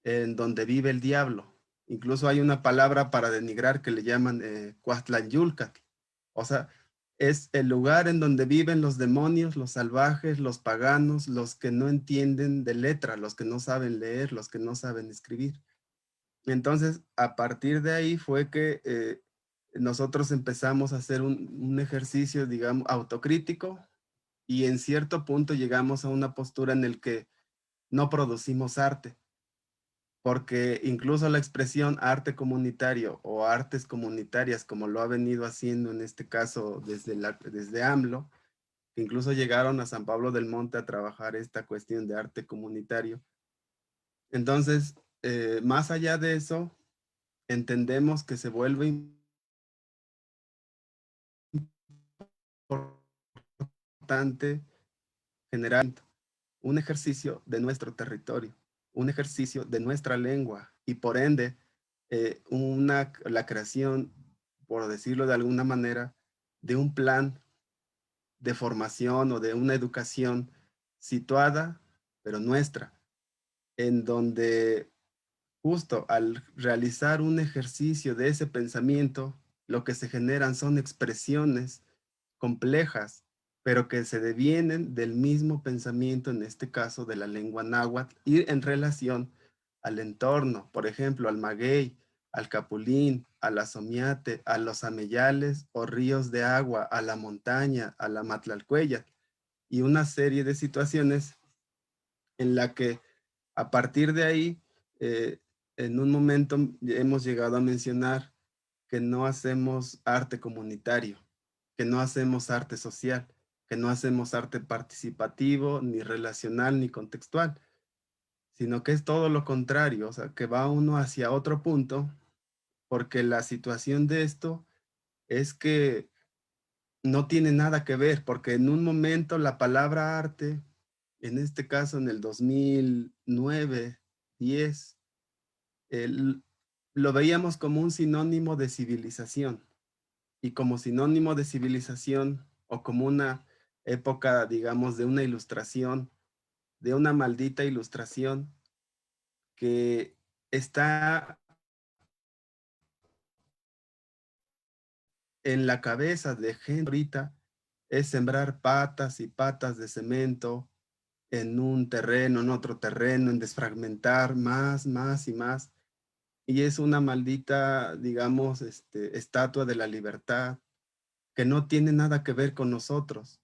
en donde vive el diablo. Incluso hay una palabra para denigrar que le llaman Cuahtlayulcatl. O sea, es el lugar en donde viven los demonios, los salvajes, los paganos, los que no entienden de letra, los que no saben leer, los que no saben escribir. Entonces, a partir de ahí fue que nosotros empezamos a hacer un ejercicio, digamos, autocrítico, y en cierto punto llegamos a una postura en el que no producimos arte, porque incluso la expresión arte comunitario o artes comunitarias, como lo ha venido haciendo en este caso desde AMLO, que incluso llegaron a San Pablo del Monte a trabajar esta cuestión de arte comunitario. Entonces, más allá de eso, entendemos que se vuelve importante generar un ejercicio de nuestro territorio, un ejercicio de nuestra lengua, y por ende la creación, por decirlo de alguna manera, de un plan de formación o de una educación situada pero nuestra, en donde justo al realizar un ejercicio de ese pensamiento, lo que se generan son expresiones complejas, pero que se devienen del mismo pensamiento, en este caso de la lengua náhuatl, y en relación al entorno, por ejemplo, al maguey, al capulín, al azomiate, a los ameyales o ríos de agua, a la montaña, a la matlalcueyat, y una serie de situaciones en la que a partir de ahí, en un momento hemos llegado a mencionar que no hacemos arte comunitario, que no hacemos arte social, que no hacemos arte participativo, ni relacional, ni contextual, sino que es todo lo contrario, o sea, que va uno hacia otro punto, porque la situación de esto es que no tiene nada que ver, porque en un momento la palabra arte, en este caso en el 2009, 10, lo veíamos como un sinónimo de civilización, y como sinónimo de civilización o como una época, digamos, de una ilustración, de una maldita ilustración que está en la cabeza de gente ahorita, es sembrar patas y patas de cemento en un terreno, en otro terreno, en desfragmentar más, más y más. Y es una maldita, digamos, estatua de la libertad que no tiene nada que ver con nosotros,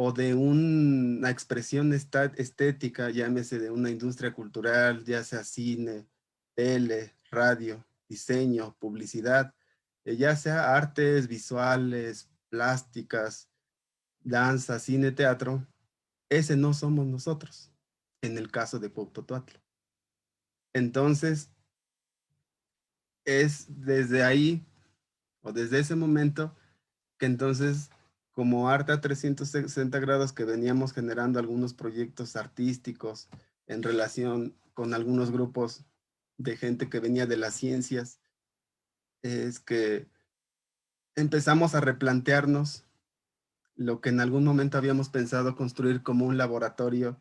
o de una expresión estética, llámese de una industria cultural, ya sea cine, tele, radio, diseño, publicidad, ya sea artes visuales, plásticas, danza, cine, teatro, ese no somos nosotros, en el caso de Cuauhtémoc. Entonces, es desde ahí, o desde ese momento, que entonces, como Arte a 360 grados, que veníamos generando algunos proyectos artísticos en relación con algunos grupos de gente que venía de las ciencias, es que empezamos a replantearnos lo que en algún momento habíamos pensado construir como un laboratorio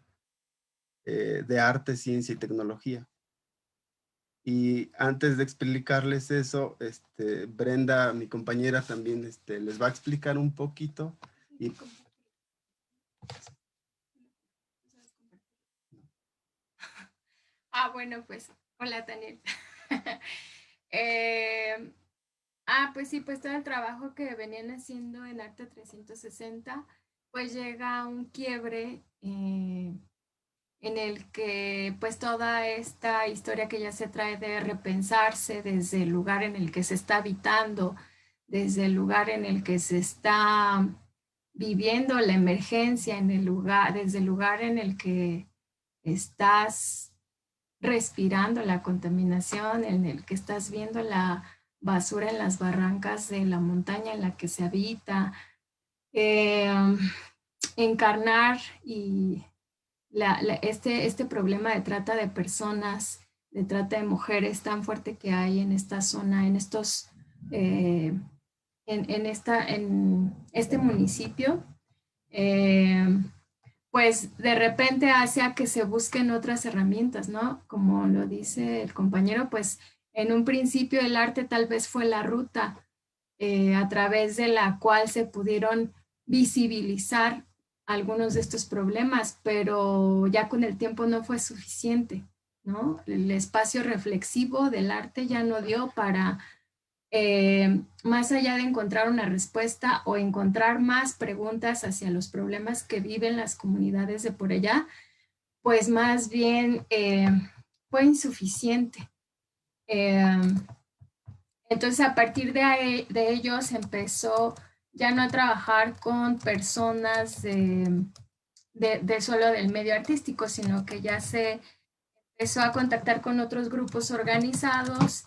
de arte, ciencia y tecnología. Y antes de explicarles eso, Brenda, mi compañera, también les va a explicar un poquito. Y Bueno, pues, hola, Daniel. Pues sí, pues todo el trabajo que venían haciendo en Arte 360, pues llega a un quiebre en el que pues toda esta historia que ya se trae de repensarse desde el lugar en el que se está habitando, desde el lugar en el que se está viviendo la emergencia, desde el lugar en el que estás respirando la contaminación, en el que estás viendo la basura en las barrancas de la montaña en la que se habita, encarnar y este problema de trata de personas, de trata de mujeres tan fuerte que hay en esta zona, en estos, en este municipio, pues de repente hace a que se busquen otras herramientas, ¿no? Como lo dice el compañero, pues en un principio el arte tal vez fue la ruta a través de la cual se pudieron visibilizar algunos de estos problemas, pero ya con el tiempo no fue suficiente, ¿no? El espacio reflexivo del arte ya no dio para, más allá de encontrar una respuesta o encontrar más preguntas hacia los problemas que viven las comunidades de por allá, pues más bien fue insuficiente. Entonces, a partir de ello se empezó ya no a trabajar con personas de solo del medio artístico, sino que ya se empezó a contactar con otros grupos organizados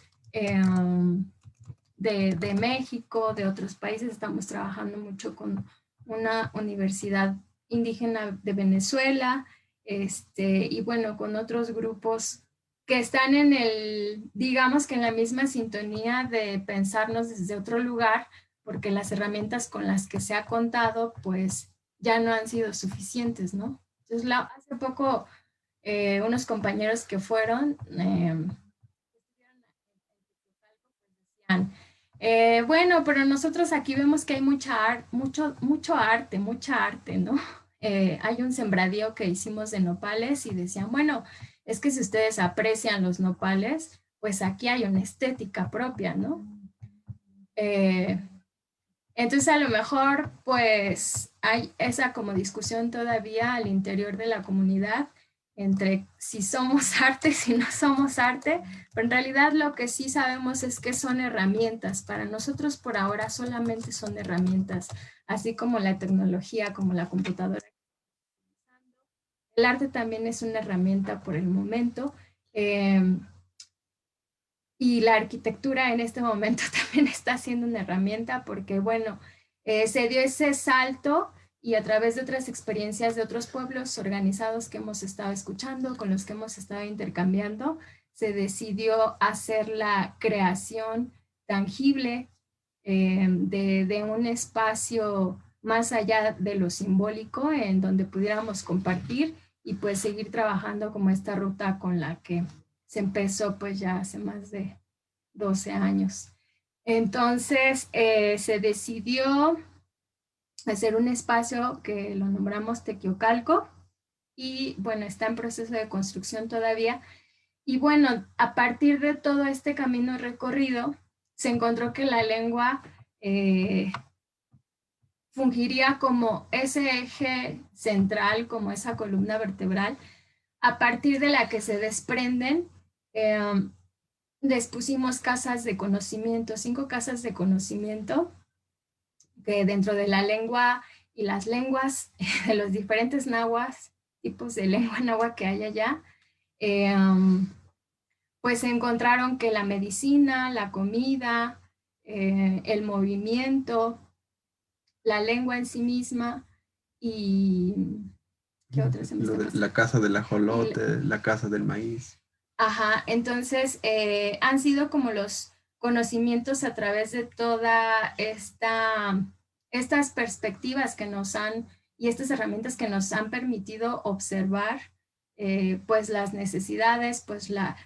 de México, de otros países. Estamos trabajando mucho con una universidad indígena de Venezuela, y bueno, con otros grupos que están en digamos que en la misma sintonía de pensarnos desde otro lugar, porque las herramientas con las que se ha contado, pues ya no han sido suficientes, ¿no? Entonces, hace poco unos compañeros que fueron, decían, bueno, pero nosotros aquí vemos que hay mucho arte, mucha arte, ¿no? Hay un sembradío que hicimos de nopales y decían, bueno, es que si ustedes aprecian los nopales, pues aquí hay una estética propia, ¿no? Entonces a lo mejor pues hay esa como discusión todavía al interior de la comunidad entre si somos arte, si no somos arte, pero en realidad lo que sí sabemos es que son herramientas. Para nosotros por ahora solamente son herramientas, así como la tecnología, como la computadora. El arte también es una herramienta por el momento. Y la arquitectura en este momento también está siendo una herramienta porque, bueno, se dio ese salto y a través de otras experiencias de otros pueblos organizados que hemos estado escuchando, con los que hemos estado intercambiando, se decidió hacer la creación tangible de un espacio más allá de lo simbólico en donde pudiéramos compartir y pues seguir trabajando como esta ruta con la que se empezó pues ya hace más de 12 años. Entonces se decidió hacer un espacio que lo nombramos Tequiocalco y bueno, está en proceso de construcción todavía. Y bueno, a partir de todo este camino recorrido, se encontró que la lengua fungiría como ese eje central, como esa columna vertebral, a partir de la que se desprenden, les pusimos casas de conocimiento, 5 casas de conocimiento, que dentro de la lengua y las lenguas de los diferentes nahuas, tipos de lengua náhuatl que hay allá, pues encontraron que la medicina, la comida, el movimiento, la lengua en sí misma y... ¿Qué otras? La casa del ajolote, la casa del maíz. Ajá, entonces han sido como los conocimientos a través de toda estas perspectivas que nos han y estas herramientas que nos han permitido observar pues las necesidades, pues la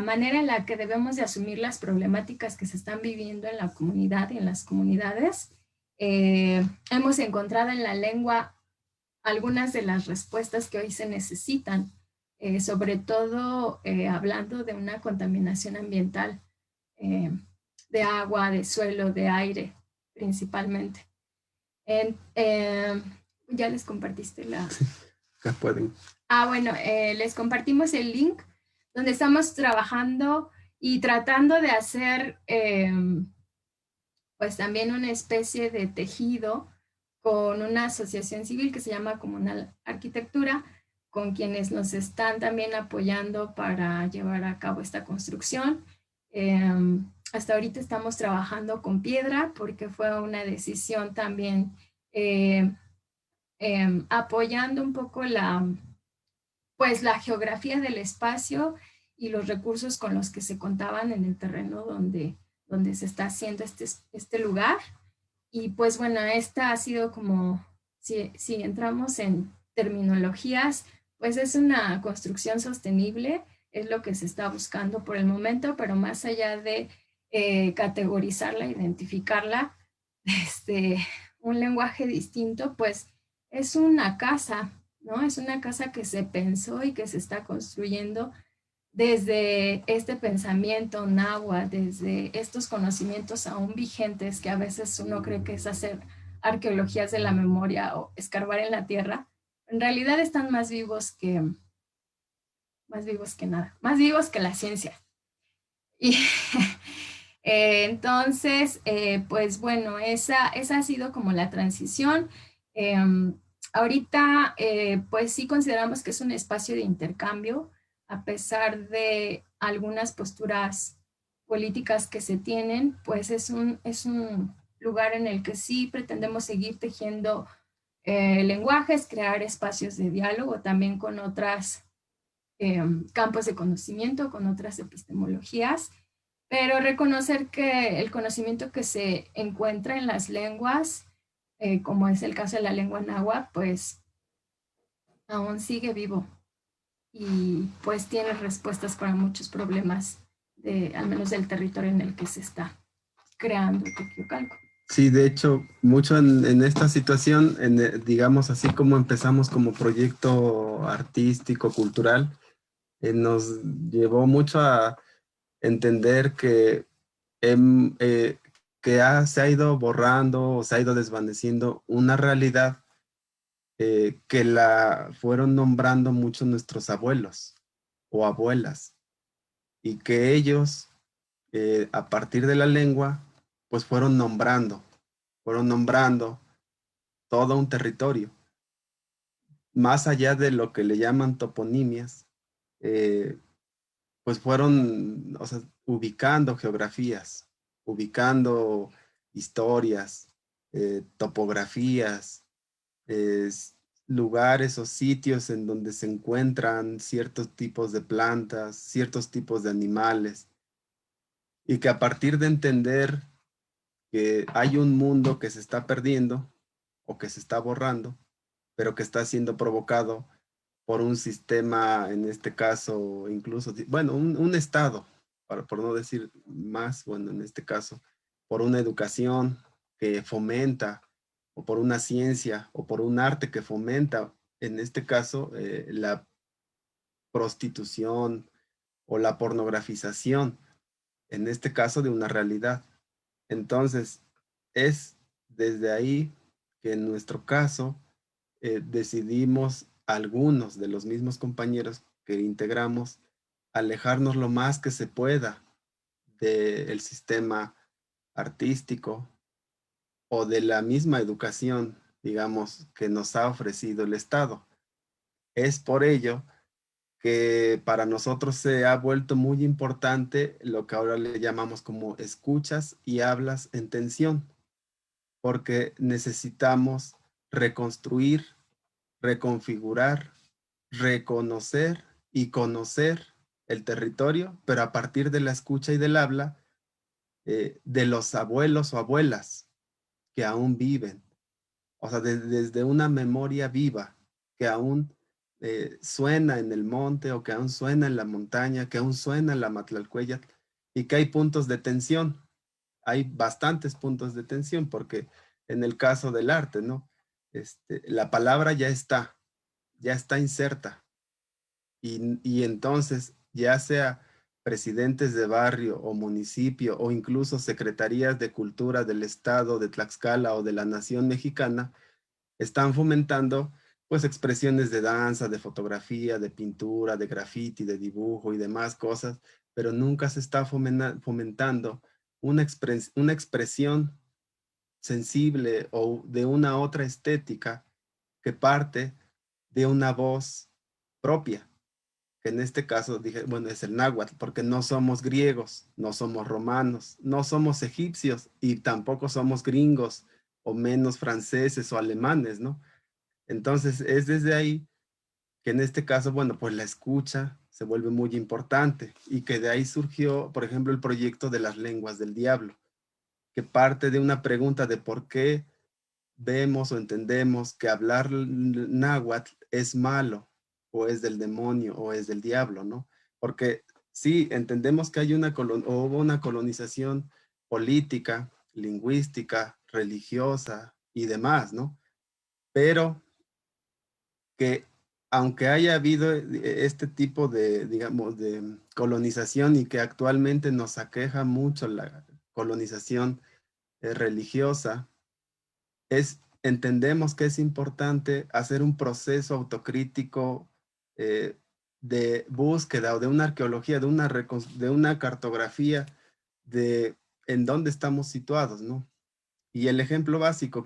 manera en la que debemos de asumir las problemáticas que se están viviendo en la comunidad y en las comunidades. Hemos encontrado en la lengua algunas de las respuestas que hoy se necesitan, sobre todo hablando de una contaminación ambiental, de agua, de suelo, de aire, principalmente. Ya les compartiste la... Acá pueden. Bueno, les compartimos el link donde estamos trabajando y tratando de hacer pues también una especie de tejido con una asociación civil que se llama Comunal Arquitectura, con quienes nos están también apoyando para llevar a cabo esta construcción. Hasta ahorita estamos trabajando con piedra porque fue una decisión también apoyando un poco la geografía del espacio y los recursos con los que se contaban en el terreno donde se está haciendo este lugar. Y pues bueno, esta ha sido como, si entramos en terminologías, pues es una construcción sostenible, es lo que se está buscando por el momento, pero más allá de categorizarla, identificarla, un lenguaje distinto, pues es una casa, ¿no? Es una casa que se pensó y que se está construyendo desde este pensamiento náhuatl, desde estos conocimientos aún vigentes que a veces uno cree que es hacer arqueologías de la memoria o escarbar en la tierra, en realidad están más vivos que nada, más vivos que la ciencia. Y entonces, pues bueno, esa ha sido como la transición. Ahorita, pues sí consideramos que es un espacio de intercambio, a pesar de algunas posturas políticas que se tienen, pues es un lugar en el que sí pretendemos seguir tejiendo lenguajes, crear espacios de diálogo también con otras campos de conocimiento, con otras epistemologías, pero reconocer que el conocimiento que se encuentra en las lenguas, como es el caso de la lengua náhuatl, pues aún sigue vivo. y pues tiene respuestas para muchos problemas, al menos del territorio en el que se está creando Teotihuacalco. Sí, de hecho, mucho en esta situación, digamos, así como empezamos como proyecto artístico, cultural, nos llevó mucho a entender que, se ha ido borrando o se ha ido desvaneciendo una realidad que la fueron nombrando mucho nuestros abuelos o abuelas, y que ellos, a partir de la lengua, pues fueron nombrando todo un territorio, más allá de lo que le llaman toponimias, eh, pues fueron, o sea, ubicando geografías, ubicando historias, topografías, lugares o sitios en donde se encuentran ciertos tipos de plantas, ciertos tipos de animales, y que a partir de entender que hay un mundo que se está perdiendo o que se está borrando, pero que está siendo provocado por un sistema, en este caso, incluso, bueno, un estado, por no decir más, bueno, en este caso, por una educación que fomenta, o por una ciencia, o por un arte que fomenta, en este caso, la prostitución o la pornografización, en este caso, de una realidad. Entonces, es desde ahí que en nuestro caso decidimos, algunos de los mismos compañeros que integramos, alejarnos lo más que se pueda del sistema artístico o de la misma educación, digamos, que nos ha ofrecido el Estado. Es por ello que para nosotros se ha vuelto muy importante lo que ahora le llamamos como escuchas y hablas en tensión, porque necesitamos reconstruir, reconfigurar, reconocer y conocer el territorio, pero a partir de la escucha y del habla de los abuelos o abuelas que aún viven, o sea, desde una memoria viva que aún suena en el monte, o que aún suena en la montaña, que aún suena en la Matlalcueyat, y que hay puntos de tensión. Hay bastantes puntos de tensión, porque en el caso del arte, ¿no? La palabra ya está inserta, y entonces, ya sea presidentes de barrio o municipio, o incluso secretarías de cultura del estado de Tlaxcala o de la nación mexicana, están fomentando pues expresiones de danza, de fotografía, de pintura, de graffiti, de dibujo y demás cosas, pero nunca se está fomentando una expresión sensible o de una otra estética que parte de una voz propia, que en este caso dije, bueno, es el náhuatl, porque no somos griegos, no somos romanos, no somos egipcios, y tampoco somos gringos, o menos franceses o alemanes, ¿no? Entonces es desde ahí que en este caso, bueno, pues la escucha se vuelve muy importante, y que de ahí surgió, por ejemplo, el proyecto de las lenguas del diablo, que parte de una pregunta de por qué vemos o entendemos que hablar náhuatl es malo, o es del demonio, o es del diablo, ¿no? Porque sí, entendemos que hubo una colonización política, lingüística, religiosa y demás, ¿no? Pero que aunque haya habido este tipo de, digamos, de colonización, y que actualmente nos aqueja mucho la colonización religiosa, entendemos que es importante hacer un proceso autocrítico de búsqueda, o de una arqueología, de una cartografía de en dónde estamos situados, ¿no? Y el ejemplo básico,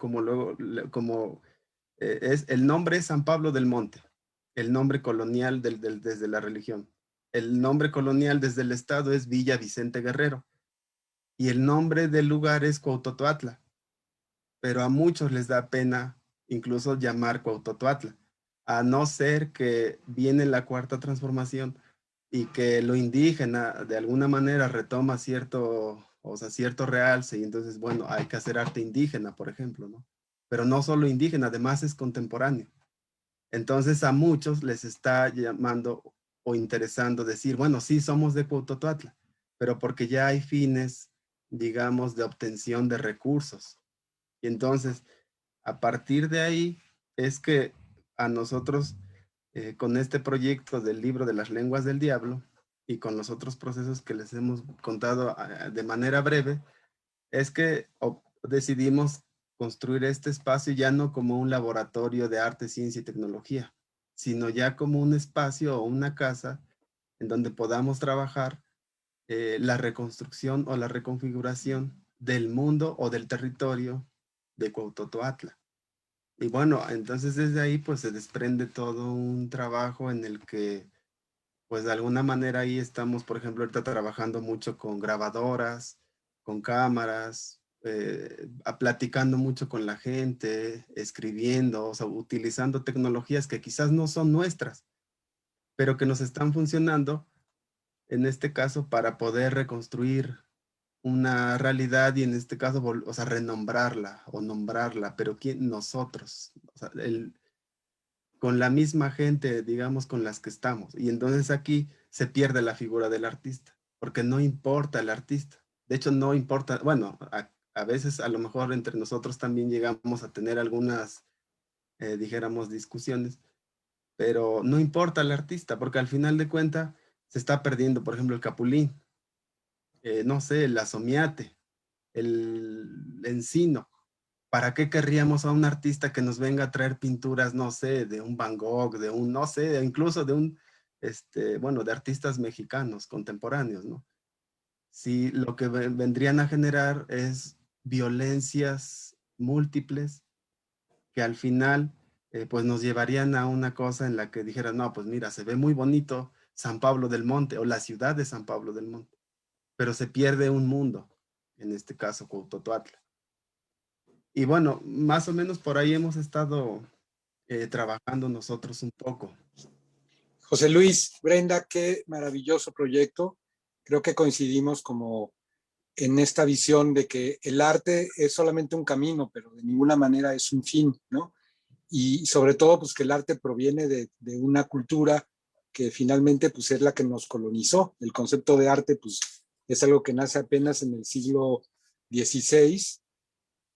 es el nombre es San Pablo del Monte, el nombre colonial desde la religión. El nombre colonial desde el estado es Villa Vicente Guerrero, y el nombre del lugar es Cuauhtotoatla, pero a muchos les da pena incluso llamar Cuauhtotoatla, a no ser que viene la cuarta transformación y que lo indígena de alguna manera retoma cierto realce, y entonces, bueno, hay que hacer arte indígena, por ejemplo, ¿no? Pero no solo indígena, además es contemporáneo. Entonces a muchos les está llamando o interesando decir, bueno, sí somos de Cuautotlautla, pero porque ya hay fines, digamos, de obtención de recursos. Y entonces, a partir de ahí es que a nosotros, con este proyecto del libro de las lenguas del diablo y con los otros procesos que les hemos contado de manera breve, es que decidimos construir este espacio ya no como un laboratorio de arte, ciencia y tecnología, sino ya como un espacio o una casa en donde podamos trabajar la reconstrucción o la reconfiguración del mundo o del territorio de Cuautotlautla. Y bueno, entonces desde ahí pues se desprende todo un trabajo en el que pues de alguna manera ahí estamos, por ejemplo, ahorita trabajando mucho con grabadoras, con cámaras, platicando mucho con la gente, escribiendo, o sea, utilizando tecnologías que quizás no son nuestras, pero que nos están funcionando, en este caso, para poder reconstruir una realidad y en este caso, o sea, renombrarla o nombrarla, pero ¿quién? Nosotros, o sea, con la misma gente, digamos, con las que estamos. Y entonces aquí se pierde la figura del artista, porque no importa el artista. De hecho, no importa, bueno, a veces a lo mejor entre nosotros también llegamos a tener algunas, dijéramos, discusiones, pero no importa el artista, porque al final de cuentas se está perdiendo, por ejemplo, el capulín, no sé, el asomiate, el encino. ¿Para qué querríamos a un artista que nos venga a traer pinturas, no sé, de un Van Gogh, de un, no sé, incluso de un, bueno, de artistas mexicanos contemporáneos, ¿no? Si lo que vendrían a generar es violencias múltiples que al final, pues nos llevarían a una cosa en la que dijeran, no, pues mira, se ve muy bonito San Pablo del Monte o la ciudad de San Pablo del Monte, pero se pierde un mundo, en este caso Cuautotlautla. Y bueno, más o menos por ahí hemos estado trabajando nosotros un poco. José Luis, Brenda, qué maravilloso proyecto. Creo que coincidimos como en esta visión de que el arte es solamente un camino, pero de ninguna manera es un fin, ¿no? Y sobre todo, pues que el arte proviene de una cultura que finalmente pues es la que nos colonizó. El concepto de arte pues es algo que nace apenas en el siglo XVI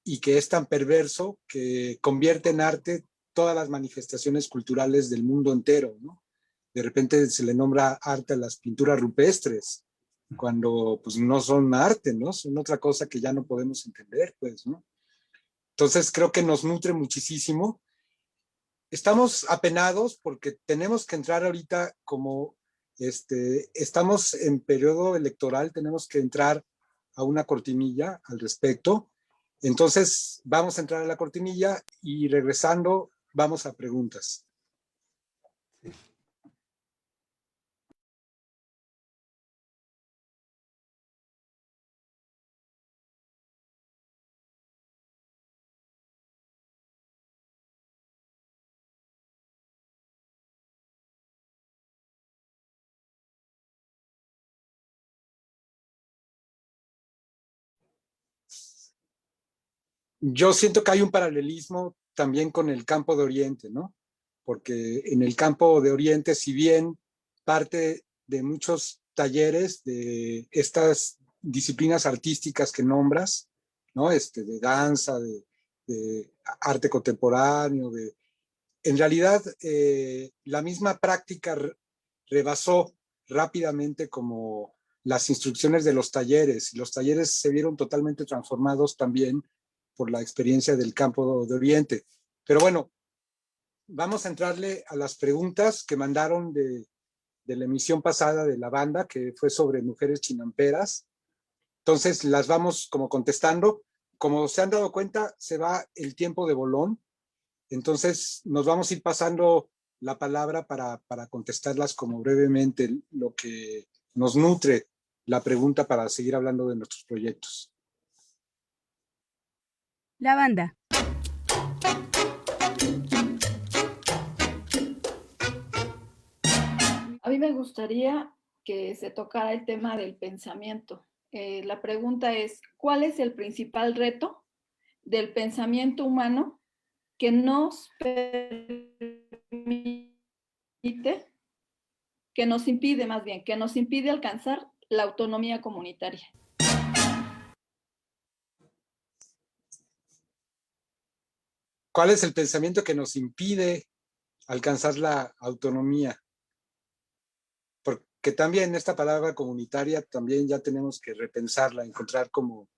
y que es tan perverso que convierte en arte todas las manifestaciones culturales del mundo entero, ¿no? De repente se le nombra arte a las pinturas rupestres, cuando pues no son arte, ¿no? Son otra cosa que ya no podemos entender, pues, ¿no? Entonces creo que nos nutre muchísimo. Estamos apenados porque tenemos que entrar ahorita como, estamos en periodo electoral, tenemos que entrar a una cortinilla al respecto. Entonces vamos a entrar a la cortinilla y regresando vamos a preguntas. Yo siento que hay un paralelismo también con el campo de Oriente, ¿no? Porque en el campo de Oriente, si bien parte de muchos talleres de estas disciplinas artísticas que nombras, ¿no? De danza, de arte contemporáneo, en realidad la misma práctica rebasó rápidamente como las instrucciones de los talleres, y los talleres se vieron totalmente transformados también por la experiencia del campo de Oriente. Pero bueno, vamos a entrarle a las preguntas que mandaron de la emisión pasada de la banda, que fue sobre mujeres chinamperas. Entonces las vamos como contestando. Como se han dado cuenta, se va el tiempo de bolón. Entonces nos vamos a ir pasando la palabra para contestarlas como brevemente, lo que nos nutre la pregunta para seguir hablando de nuestros proyectos. La banda. A mí me gustaría que se tocara el tema del pensamiento. La pregunta es, ¿cuál es el principal reto del pensamiento humano que nos permite que nos impide alcanzar la autonomía comunitaria. ¿Cuál es el pensamiento que nos impide alcanzar la autonomía? Porque también esta palabra comunitaria también ya tenemos que repensarla, encontrar como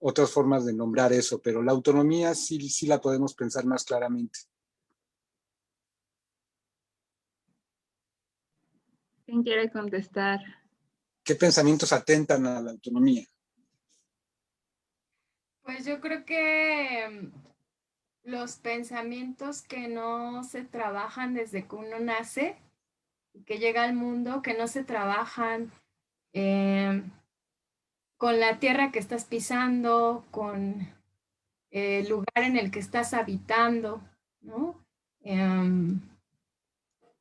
otras formas de nombrar eso, pero la autonomía sí la podemos pensar más claramente. ¿Quién quiere contestar? ¿Qué pensamientos atentan a la autonomía? Pues yo creo que los pensamientos que no se trabajan desde que uno nace, que llega al mundo, que no se trabajan con la tierra que estás pisando, con el lugar en el que estás habitando, ¿no?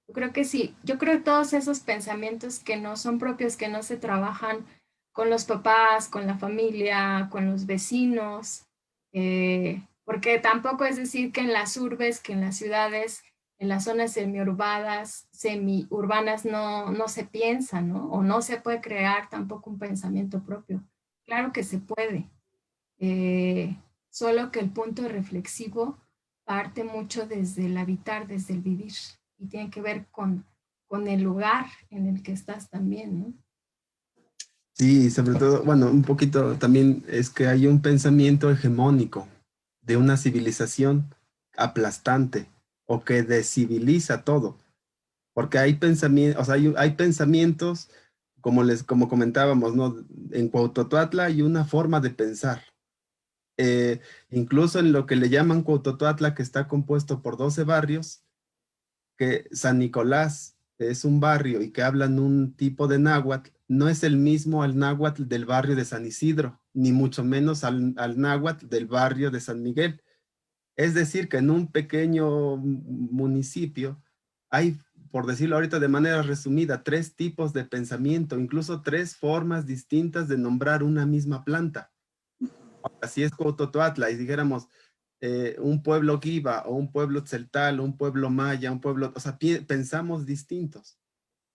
Yo creo que sí, yo creo que todos esos pensamientos que no son propios, que no se trabajan con los papás, con la familia, con los vecinos, porque tampoco es decir que en las urbes, que en las ciudades, en las zonas semiurbanas no se piensa, ¿no? O no se puede crear tampoco un pensamiento propio. Claro que se puede, solo que el punto reflexivo parte mucho desde el habitar, desde el vivir, y tiene que ver con el lugar en el que estás también, ¿no? Sí, sobre todo, bueno, un poquito también es que hay un pensamiento hegemónico de una civilización aplastante o que desciviliza todo, porque hay pensamientos, o sea, hay pensamientos, como comentábamos, ¿no? En Cuautotlahtla hay una forma de pensar. Incluso en lo que le llaman Cuautotlahtla, que está compuesto por 12 barrios, que San Nicolás es un barrio y que hablan un tipo de náhuatl, no es el mismo al náhuatl del barrio de San Isidro, ni mucho menos al náhuatl del barrio de San Miguel. Es decir, que en un pequeño municipio hay, por decirlo ahorita de manera resumida, 3 tipos de pensamiento, incluso 3 formas distintas de nombrar una misma planta. Así es Cuautotlahtla, y dijéramos, un pueblo Giba o un pueblo Tzeltal, un pueblo Maya, un pueblo, o sea, pensamos distintos.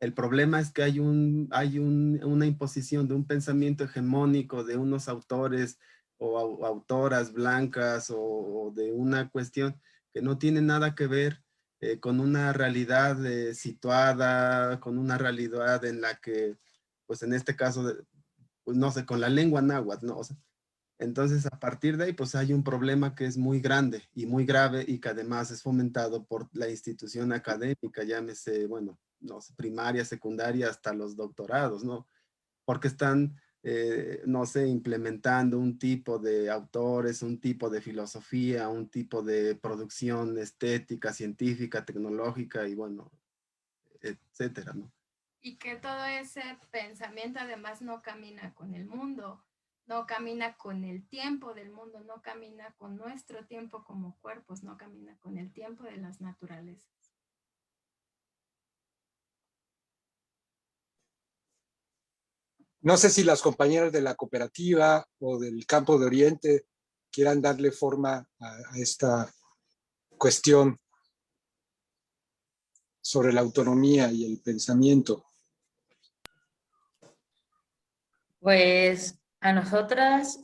El problema es que hay una imposición de un pensamiento hegemónico de unos autores o autoras blancas o de una cuestión que no tiene nada que ver con una realidad situada, con una realidad en la que, pues en este caso, pues no sé, con la lengua náhuatl, ¿no? O sea, entonces, a partir de ahí, pues hay un problema que es muy grande y muy grave y que además es fomentado por la institución académica, llámese, bueno, no sé, primaria, secundaria, hasta los doctorados, ¿no? Porque están, no sé, implementando un tipo de autores, un tipo de filosofía, un tipo de producción estética, científica, tecnológica y bueno, etcétera, ¿no? Y que todo ese pensamiento además no camina con el mundo, no camina con el tiempo del mundo, no camina con nuestro tiempo como cuerpos, no camina con el tiempo de las naturalezas. No sé si las compañeras de la cooperativa o del Campo de Oriente quieran darle forma a esta cuestión sobre la autonomía y el pensamiento. Pues a nosotras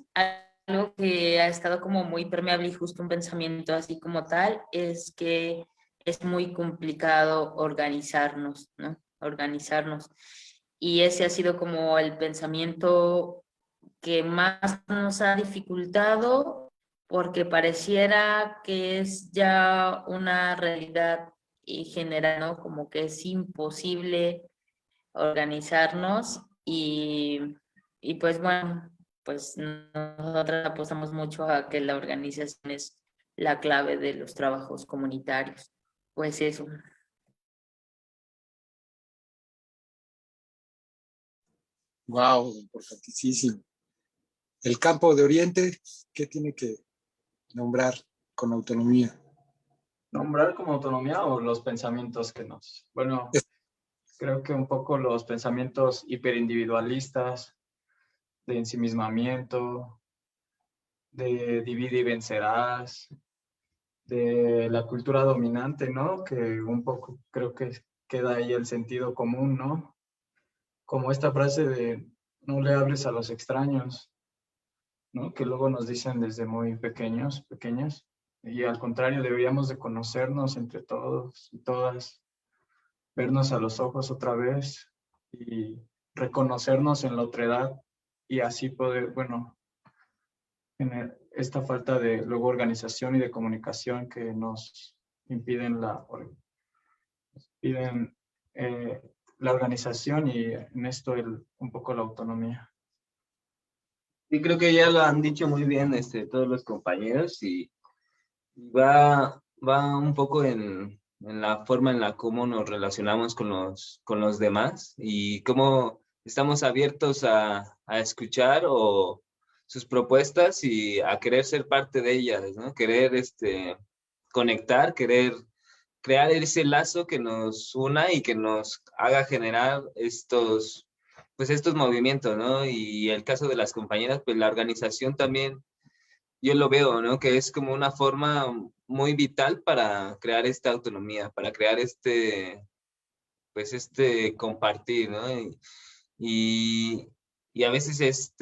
algo que ha estado como muy permeable y justo un pensamiento así como tal es que es muy complicado organizarnos, ¿no? Organizarnos. Y ese ha sido como el pensamiento que más nos ha dificultado porque pareciera que es ya una realidad y general, ¿no? Como que es imposible organizarnos y pues bueno, pues nosotros apostamos mucho a que la organización es la clave de los trabajos comunitarios. Pues eso. Wow, importantísimo. El Campo de Oriente, ¿qué tiene que nombrar con autonomía? ¿Nombrar como autonomía o los pensamientos que nos? Bueno, creo que un poco los pensamientos hiperindividualistas, de ensimismamiento, de divide y vencerás, de la cultura dominante, ¿no? Que un poco creo que queda ahí el sentido común, ¿no? Como esta frase de no le hables a los extraños, ¿no? Que luego nos dicen desde muy pequeñas, y al contrario, deberíamos de conocernos entre todos y todas, vernos a los ojos otra vez y reconocernos en la otredad y así poder, bueno, en esta falta de luego organización y de comunicación que nos impiden la organización y en esto un poco la autonomía. Sí, creo que ya lo han dicho muy bien todos los compañeros y va un poco en la forma en la cómo nos relacionamos con los demás y cómo estamos abiertos a escuchar o sus propuestas y a querer ser parte de ellas, ¿no? Querer conectar, querer crear ese lazo que nos una y que nos haga generar estos movimientos, ¿no? Y el caso de las compañeras, pues la organización también, yo lo veo, ¿no? Que es como una forma muy vital para crear esta autonomía, para crear compartir, ¿no? Y a veces,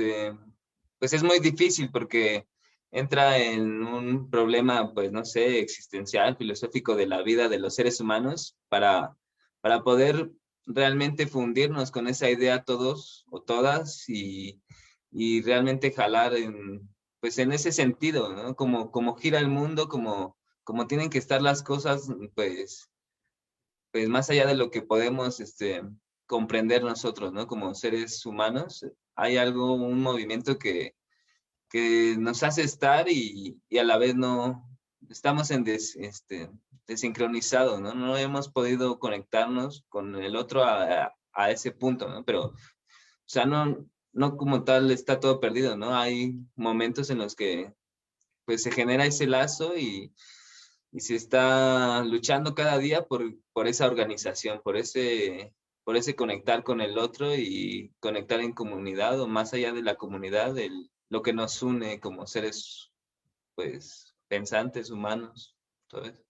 pues es muy difícil porque entra en un problema, pues no sé, existencial, filosófico de la vida de los seres humanos para poder realmente fundirnos con esa idea todos o todas y realmente jalar pues en ese sentido, ¿no? Como gira el mundo, como tienen que estar las cosas, pues más allá de lo que podemos comprender nosotros, ¿no? Como seres humanos, hay algo, un movimiento que nos hace estar y a la vez no estamos desincronizados, ¿no? No hemos podido conectarnos con el otro a ese punto, ¿no? Pero, o sea, no como tal está todo perdido, ¿no? Hay momentos en los que pues se genera ese lazo y se está luchando cada día por esa organización, por ese conectar con el otro y conectar en comunidad o más allá de la comunidad, lo que nos une como seres, pues, pensantes, humanos, todo eso.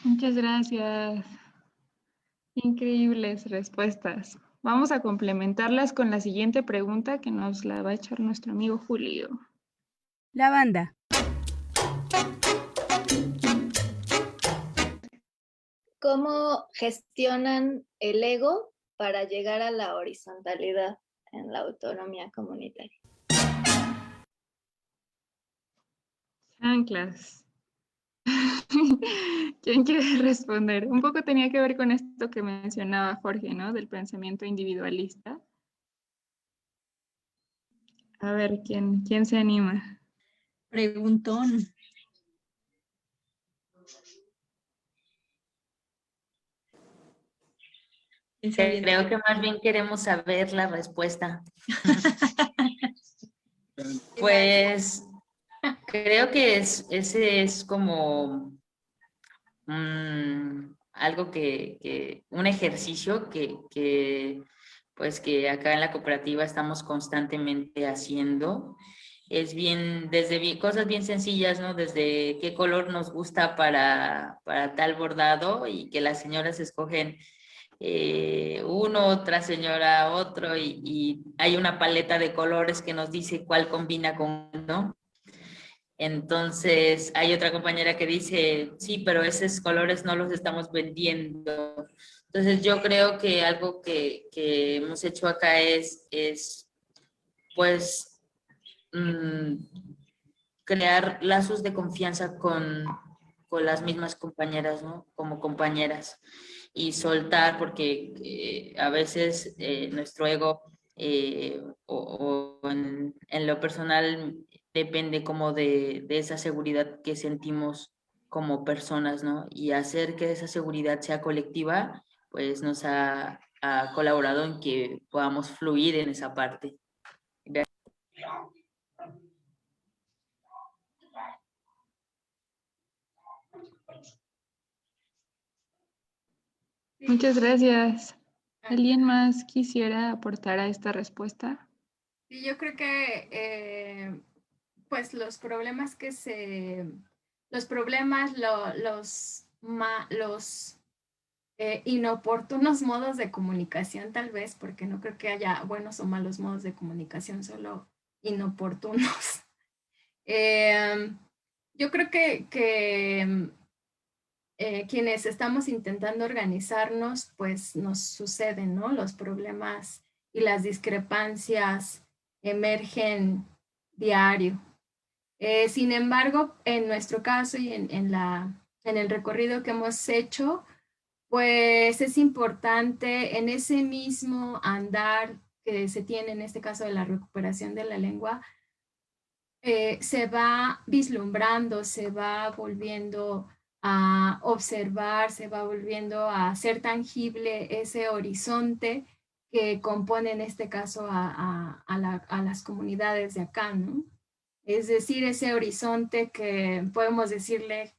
Muchas gracias. Increíbles respuestas. Vamos a complementarlas con la siguiente pregunta que nos la va a echar nuestro amigo Julio. La banda. ¿Cómo gestionan el ego para llegar a la horizontalidad en la autonomía comunitaria? Anclas. ¿Quién quiere responder? Un poco tenía que ver con esto que mencionaba Jorge, ¿no? Del pensamiento individualista. A ver, ¿quién se anima? Preguntón. Creo que más bien queremos saber la respuesta. Pues creo que ese es como algo un ejercicio pues que acá en la cooperativa estamos constantemente haciendo. Es cosas bien sencillas, ¿no? Desde qué color nos gusta para tal bordado y que las señoras escogen uno, otra señora otro y hay una paleta de colores que nos dice cuál combina con uno. Entonces hay otra compañera que dice, sí, pero esos colores no los estamos vendiendo. Entonces yo creo que algo que hemos hecho acá es pues crear lazos de confianza con las mismas compañeras, ¿no? Como compañeras. Y soltar, porque a veces nuestro ego o en lo personal depende como de esa seguridad que sentimos como personas, ¿no? Y hacer que esa seguridad sea colectiva, pues nos ha colaborado en que podamos fluir en esa parte. Muchas gracias. ¿Alguien más quisiera aportar a esta respuesta? Sí, yo creo que pues los problemas los inoportunos modos de comunicación tal vez, porque no creo que haya buenos o malos modos de comunicación, solo inoportunos. Yo creo que quienes estamos intentando organizarnos, pues nos suceden, ¿no? Los problemas y las discrepancias emergen diario. Sin embargo, en nuestro caso y en el recorrido que hemos hecho, pues es importante en ese mismo andar que se tiene en este caso de la recuperación de la lengua, se va vislumbrando, se va volviendo a observar, se va volviendo a ser tangible ese horizonte que compone en este caso a las comunidades de acá, ¿no? Es decir, ese horizonte que podemos decirle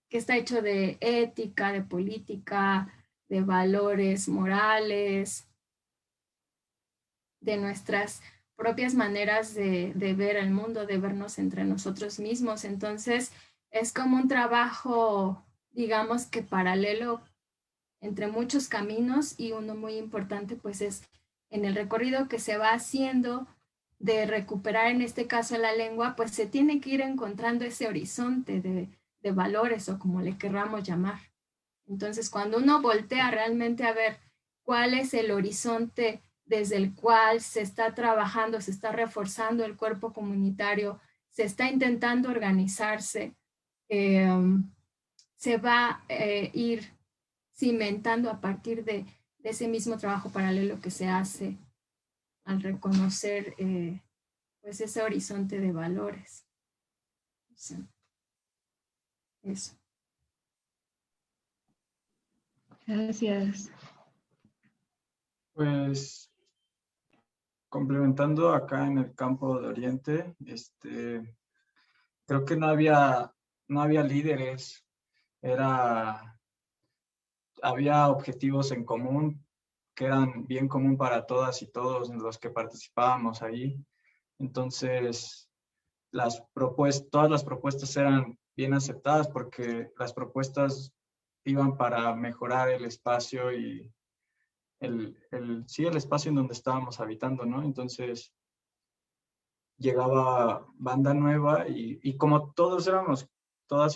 que está hecho de ética, de política, de valores morales, de nuestras propias maneras de ver el mundo, de vernos entre nosotros mismos. Entonces, es como un trabajo, digamos que paralelo entre muchos caminos, y uno muy importante pues es en el recorrido que se va haciendo de recuperar en este caso la lengua, pues se tiene que ir encontrando ese horizonte de valores o como le querramos llamar. Entonces, cuando uno voltea realmente a ver cuál es el horizonte desde el cual se está trabajando, se está reforzando el cuerpo comunitario, se está intentando organizarse, se va a ir cimentando a partir de ese mismo trabajo paralelo que se hace al reconocer pues ese horizonte de valores. Sí. Eso. Gracias. Pues complementando acá en el campo de Oriente, creo que no había líderes, había objetivos en común que eran bien común para todas y todos los que participábamos ahí. Entonces, todas las propuestas eran bien aceptadas porque las propuestas iban para mejorar el espacio y el espacio en donde estábamos habitando, ¿no? Entonces, llegaba banda nueva y como todas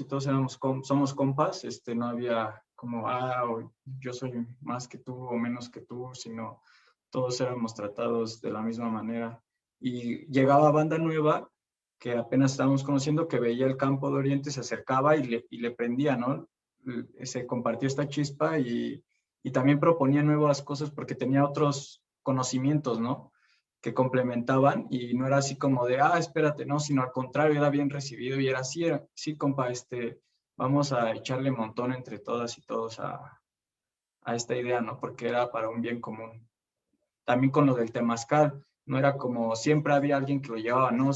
y todos somos compas, no había como, yo soy más que tú o menos que tú, sino todos éramos tratados de la misma manera. Y llegaba banda nueva que apenas estábamos conociendo, que veía el campo de Oriente, se acercaba y le prendía, ¿no? Se compartió esta chispa y también proponía nuevas cosas porque tenía otros conocimientos, ¿no? Que complementaban y no era así como de, espérate, no, sino al contrario, era bien recibido y era así, sí, compa, vamos a echarle montón entre todas y todos a esta idea, ¿no? Porque era para un bien común. También con lo del temazcal, no era como siempre había alguien que lo llevaba, ¿no?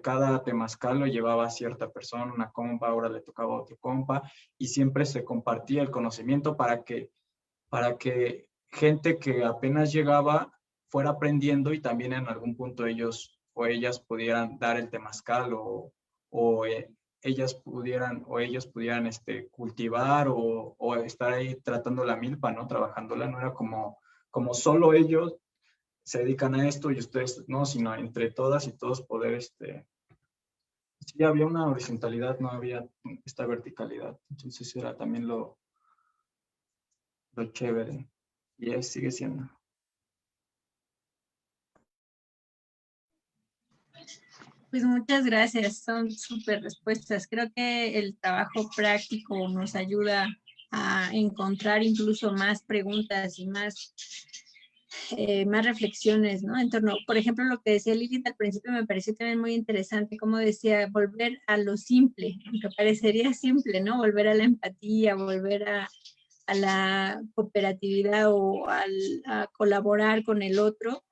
Cada temazcal lo llevaba cierta persona, una compa, ahora le tocaba a otro compa, y siempre se compartía el conocimiento para que gente que apenas llegaba fuera aprendiendo y también en algún punto ellos o ellas pudieran dar el temazcal o ellos pudieran cultivar o estar ahí tratando la milpa, ¿no? Trabajándola, no era como solo ellos se dedican a esto y ustedes no, sino entre todas y todos poder, sí había una horizontalidad, no había esta verticalidad, entonces era también lo chévere y sigue siendo. Pues muchas gracias, son súper respuestas. Creo que el trabajo práctico nos ayuda a encontrar incluso más preguntas y más reflexiones, ¿no? En torno, por ejemplo, lo que decía Lilith al principio me pareció también muy interesante, como decía, volver a lo simple, aunque parecería simple, ¿no? Volver a la empatía, volver a la cooperatividad o a colaborar con el otro.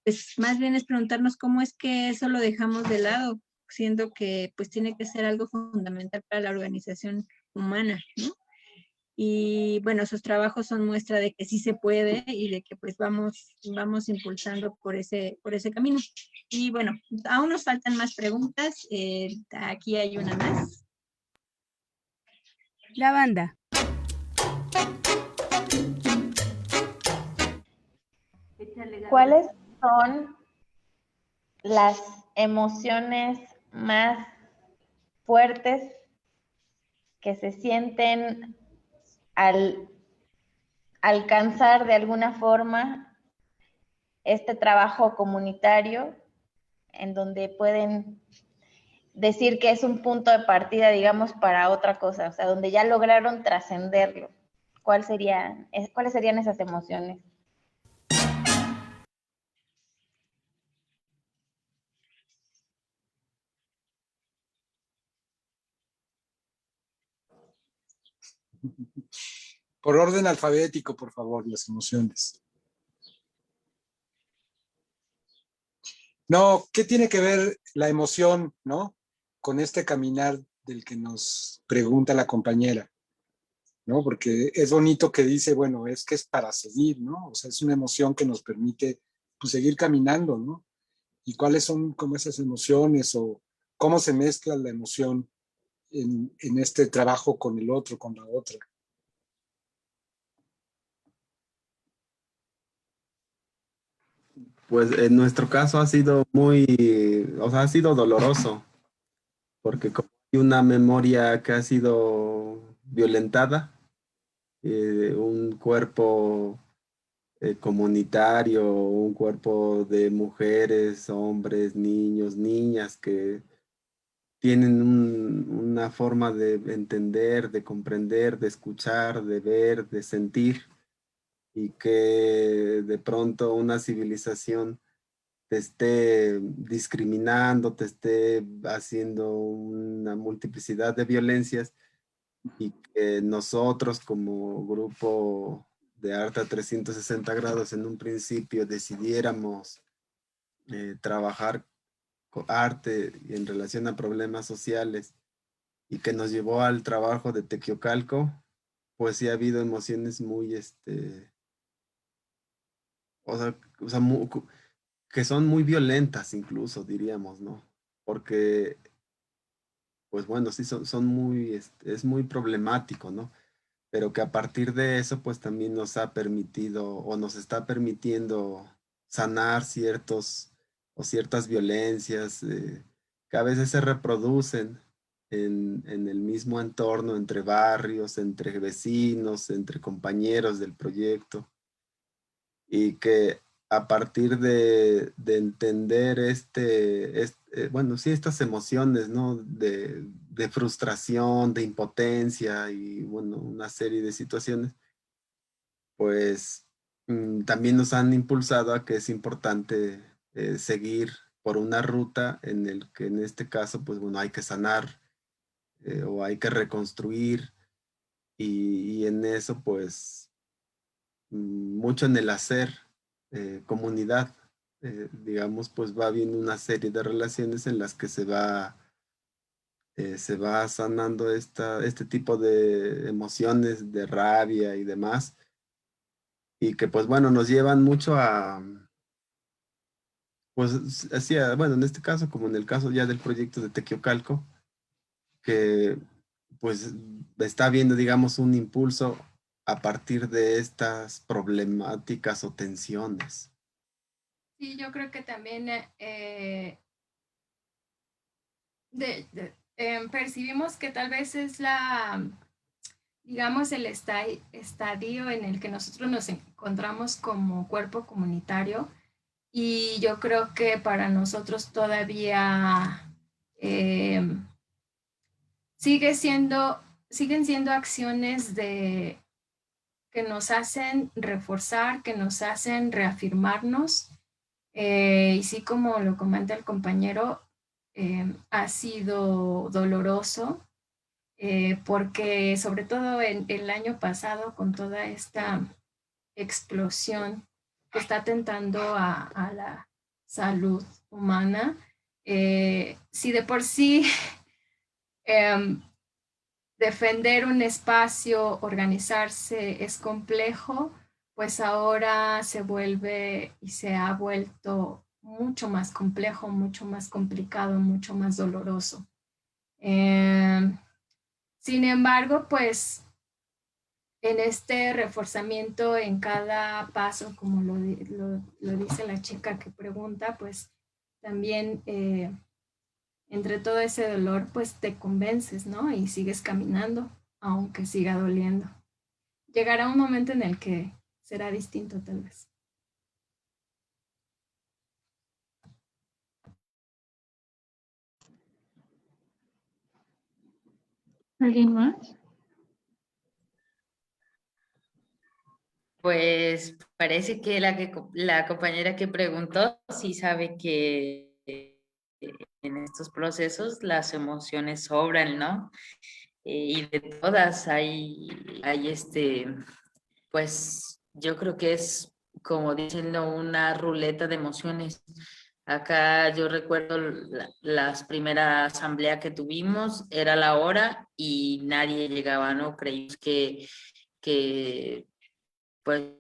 Pues más bien es preguntarnos cómo es que eso lo dejamos de lado, siendo que pues tiene que ser algo fundamental para la organización humana, ¿no? Y bueno, sus trabajos son muestra de que sí se puede y de que pues vamos impulsando por ese camino. Y bueno, aún nos faltan más preguntas. Aquí hay una más. Lavanda. ¿Cuáles son las emociones más fuertes que se sienten al alcanzar de alguna forma este trabajo comunitario, en donde pueden decir que es un punto de partida, digamos, para otra cosa, o sea, donde ya lograron trascenderlo? ¿Cuáles serían esas emociones? Por orden alfabético, por favor, las emociones. No, ¿qué tiene que ver la emoción, no? Con este caminar del que nos pregunta la compañera, ¿no? Porque es bonito que dice, bueno, es que es para seguir, ¿no? O sea, es una emoción que nos permite, pues, seguir caminando, ¿no? ¿Y cuáles son como esas emociones o cómo se mezcla la emoción en este trabajo con el otro, con la otra? Pues en nuestro caso ha sido o sea, ha sido doloroso, porque como hay una memoria que ha sido violentada, un cuerpo comunitario, un cuerpo de mujeres, hombres, niños, niñas que tienen una forma de entender, de comprender, de escuchar, de ver, de sentir, y que de pronto una civilización te esté discriminando, te esté haciendo una multiplicidad de violencias, y que nosotros como grupo de arte a 360 grados en un principio decidiéramos trabajar con arte en relación a problemas sociales, y que nos llevó al trabajo de Tequiocalco, pues sí ha habido emociones muy, o sea, que son muy violentas incluso, diríamos, ¿no? Porque, pues bueno, sí son muy, es muy problemático, ¿no? Pero que a partir de eso, pues también nos ha permitido o nos está permitiendo sanar ciertas violencias que a veces se reproducen en el mismo entorno, entre barrios, entre vecinos, entre compañeros del proyecto, y que a partir de entender bueno, sí, estas emociones, ¿no? De frustración, de impotencia y, bueno, una serie de situaciones, pues también nos han impulsado a que es importante seguir por una ruta en el que en este caso, pues bueno, hay que sanar o hay que reconstruir, y en eso, pues, mucho en el hacer comunidad, digamos, pues va habiendo una serie de relaciones en las que se va sanando este tipo de emociones de rabia y demás, y que pues bueno, nos llevan mucho pues hacia, bueno, en este caso, como en el caso ya del proyecto de Tequiocalco, que pues está viendo, digamos, un impulso a partir de estas problemáticas o tensiones. Sí, yo creo que también percibimos que tal vez es digamos, el estadio en el que nosotros nos encontramos como cuerpo comunitario, y yo creo que para nosotros todavía siguen siendo acciones que nos hacen reforzar, que nos hacen reafirmarnos. Y sí, como lo comenta el compañero, ha sido doloroso, porque sobre todo en el año pasado, con toda esta explosión que está atentando a la salud humana, si de por sí defender un espacio, organizarse es complejo, pues ahora se vuelve y se ha vuelto mucho más complejo, mucho más complicado, mucho más doloroso. Sin embargo, pues en este reforzamiento en cada paso, como lo dice la chica que pregunta, pues también entre todo ese dolor, pues te convences, ¿no? Y sigues caminando, aunque siga doliendo. Llegará un momento en el que será distinto, tal vez. ¿Alguien más? Pues parece que la compañera que preguntó sí sabe que en estos procesos las emociones sobran, ¿no? Y de todas hay pues yo creo que es, como dicen, ¿no?, una ruleta de emociones. Acá yo recuerdo las primera asamblea que tuvimos, era la hora y nadie llegaba, ¿no? Creímos que pues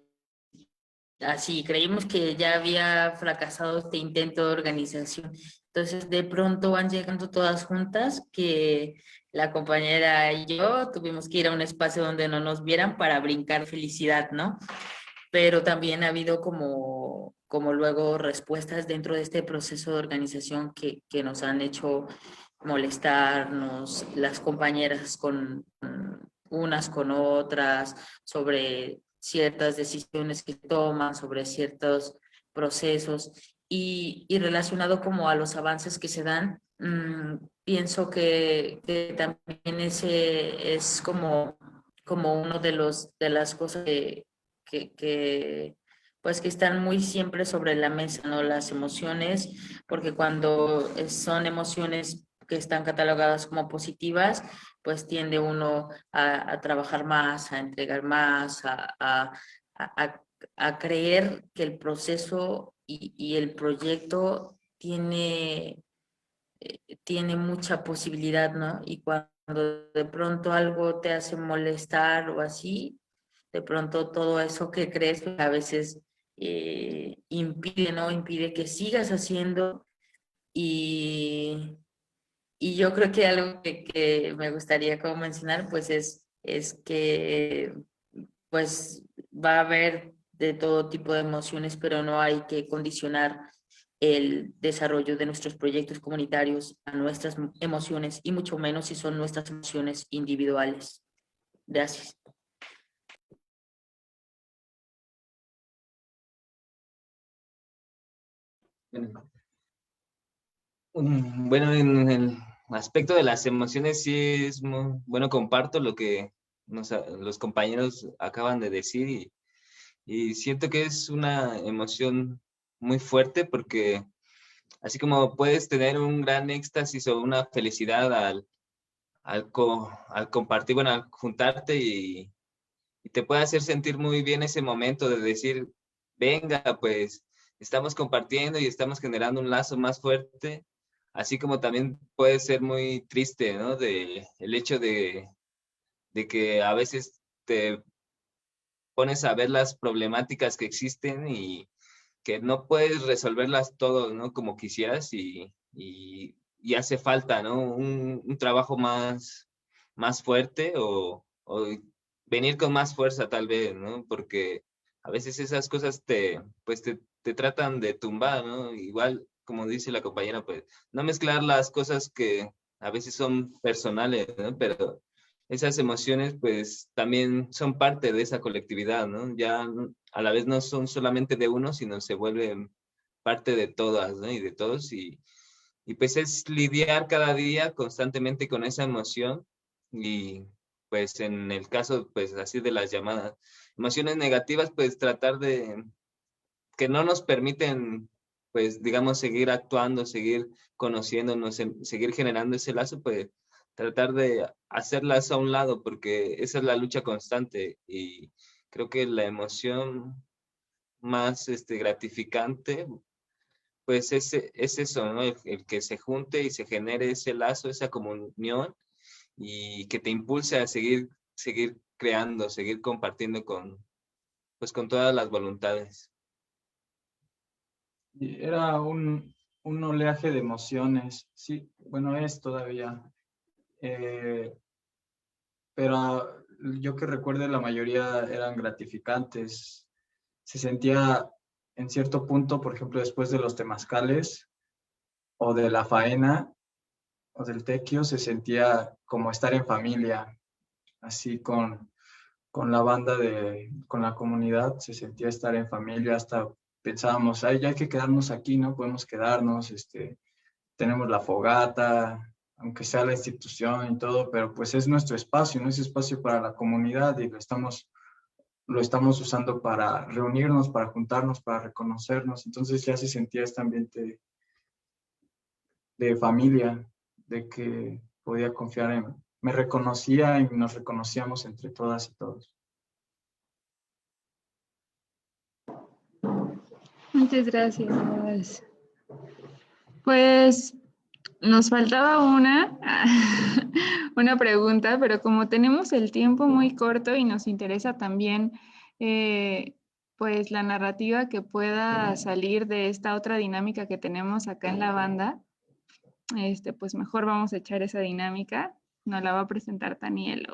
así, creímos que ya había fracasado este intento de organización. Entonces, de pronto van llegando todas juntas, que la compañera y yo tuvimos que ir a un espacio donde no nos vieran para brincar felicidad, ¿no? Pero también ha habido como luego respuestas dentro de este proceso de organización que nos han hecho molestarnos, las compañeras con unas con otras, sobre ciertas decisiones que toman, sobre ciertos procesos y relacionado como a los avances que se dan, pienso que también ese es como uno de las cosas pues que están muy siempre sobre la mesa, ¿no? Las emociones, porque cuando son emociones que están catalogadas como positivas, pues tiende uno a trabajar más, a entregar más, a creer que el proceso y el proyecto tiene mucha posibilidad, ¿no? Y cuando de pronto algo te hace molestar o así, de pronto todo eso que crees pues, a veces impide, ¿no? Impide que sigas haciendo y yo creo que algo que me gustaría como mencionar pues es que pues va a haber de todo tipo de emociones, pero no hay que condicionar el desarrollo de nuestros proyectos comunitarios a nuestras emociones y mucho menos si son nuestras emociones individuales. Gracias. Bueno, en el aspecto de las emociones sí es muy, bueno, comparto lo que los compañeros acaban de decir y siento que es una emoción muy fuerte porque así como puedes tener un gran éxtasis o una felicidad al compartir, bueno, al juntarte y te puede hacer sentir muy bien ese momento de decir, venga, pues estamos compartiendo y estamos generando un lazo más fuerte, así como también puede ser muy triste, ¿no? El hecho de que a veces te pones a ver las problemáticas que existen y que no puedes resolverlas todo, ¿no? Como quisieras y hace falta, ¿no? Un trabajo más fuerte o venir con más fuerza tal vez, ¿no? Porque a veces esas cosas pues te tratan de tumbar, ¿no? Igual, como dice la compañera, pues no mezclar las cosas que a veces son personales, ¿no? Pero esas emociones pues también son parte de esa colectividad, ¿no? Ya a la vez no son solamente de uno, sino se vuelven parte de todas, ¿no? Y de todos y pues es lidiar cada día constantemente con esa emoción y pues en el caso pues así de las llamadas emociones negativas pues tratar de que no nos permiten pues digamos seguir actuando, seguir conociéndonos, seguir generando ese lazo pues tratar de hacerlas a un lado porque esa es la lucha constante y creo que la emoción más gratificante pues es eso, ¿no? El que se junte y se genere ese lazo, esa comunión y que te impulse a seguir creando, seguir compartiendo pues con todas las voluntades. Y era un oleaje de emociones, sí, bueno, es todavía. Pero yo que recuerde, la mayoría eran gratificantes. Se sentía en cierto punto, por ejemplo, después de los temazcales o de la faena o del tequio, se sentía como estar en familia, así con la banda, con la comunidad, se sentía estar en familia, hasta pensábamos, ay, ya hay que quedarnos aquí, ¿no? Podemos quedarnos, tenemos la fogata, aunque sea la institución y todo, pero pues es nuestro espacio, ¿no? Es espacio para la comunidad y lo estamos usando para reunirnos, para juntarnos, para reconocernos. Entonces ya se sentía este ambiente de familia, de que podía confiar me reconocía y nos reconocíamos entre todas y todos. Muchas gracias. Pues nos faltaba una pregunta, pero como tenemos el tiempo muy corto y nos interesa también pues la narrativa que pueda salir de esta otra dinámica que tenemos acá en la banda, pues mejor vamos a echar esa dinámica. Nos la va a presentar Daniel.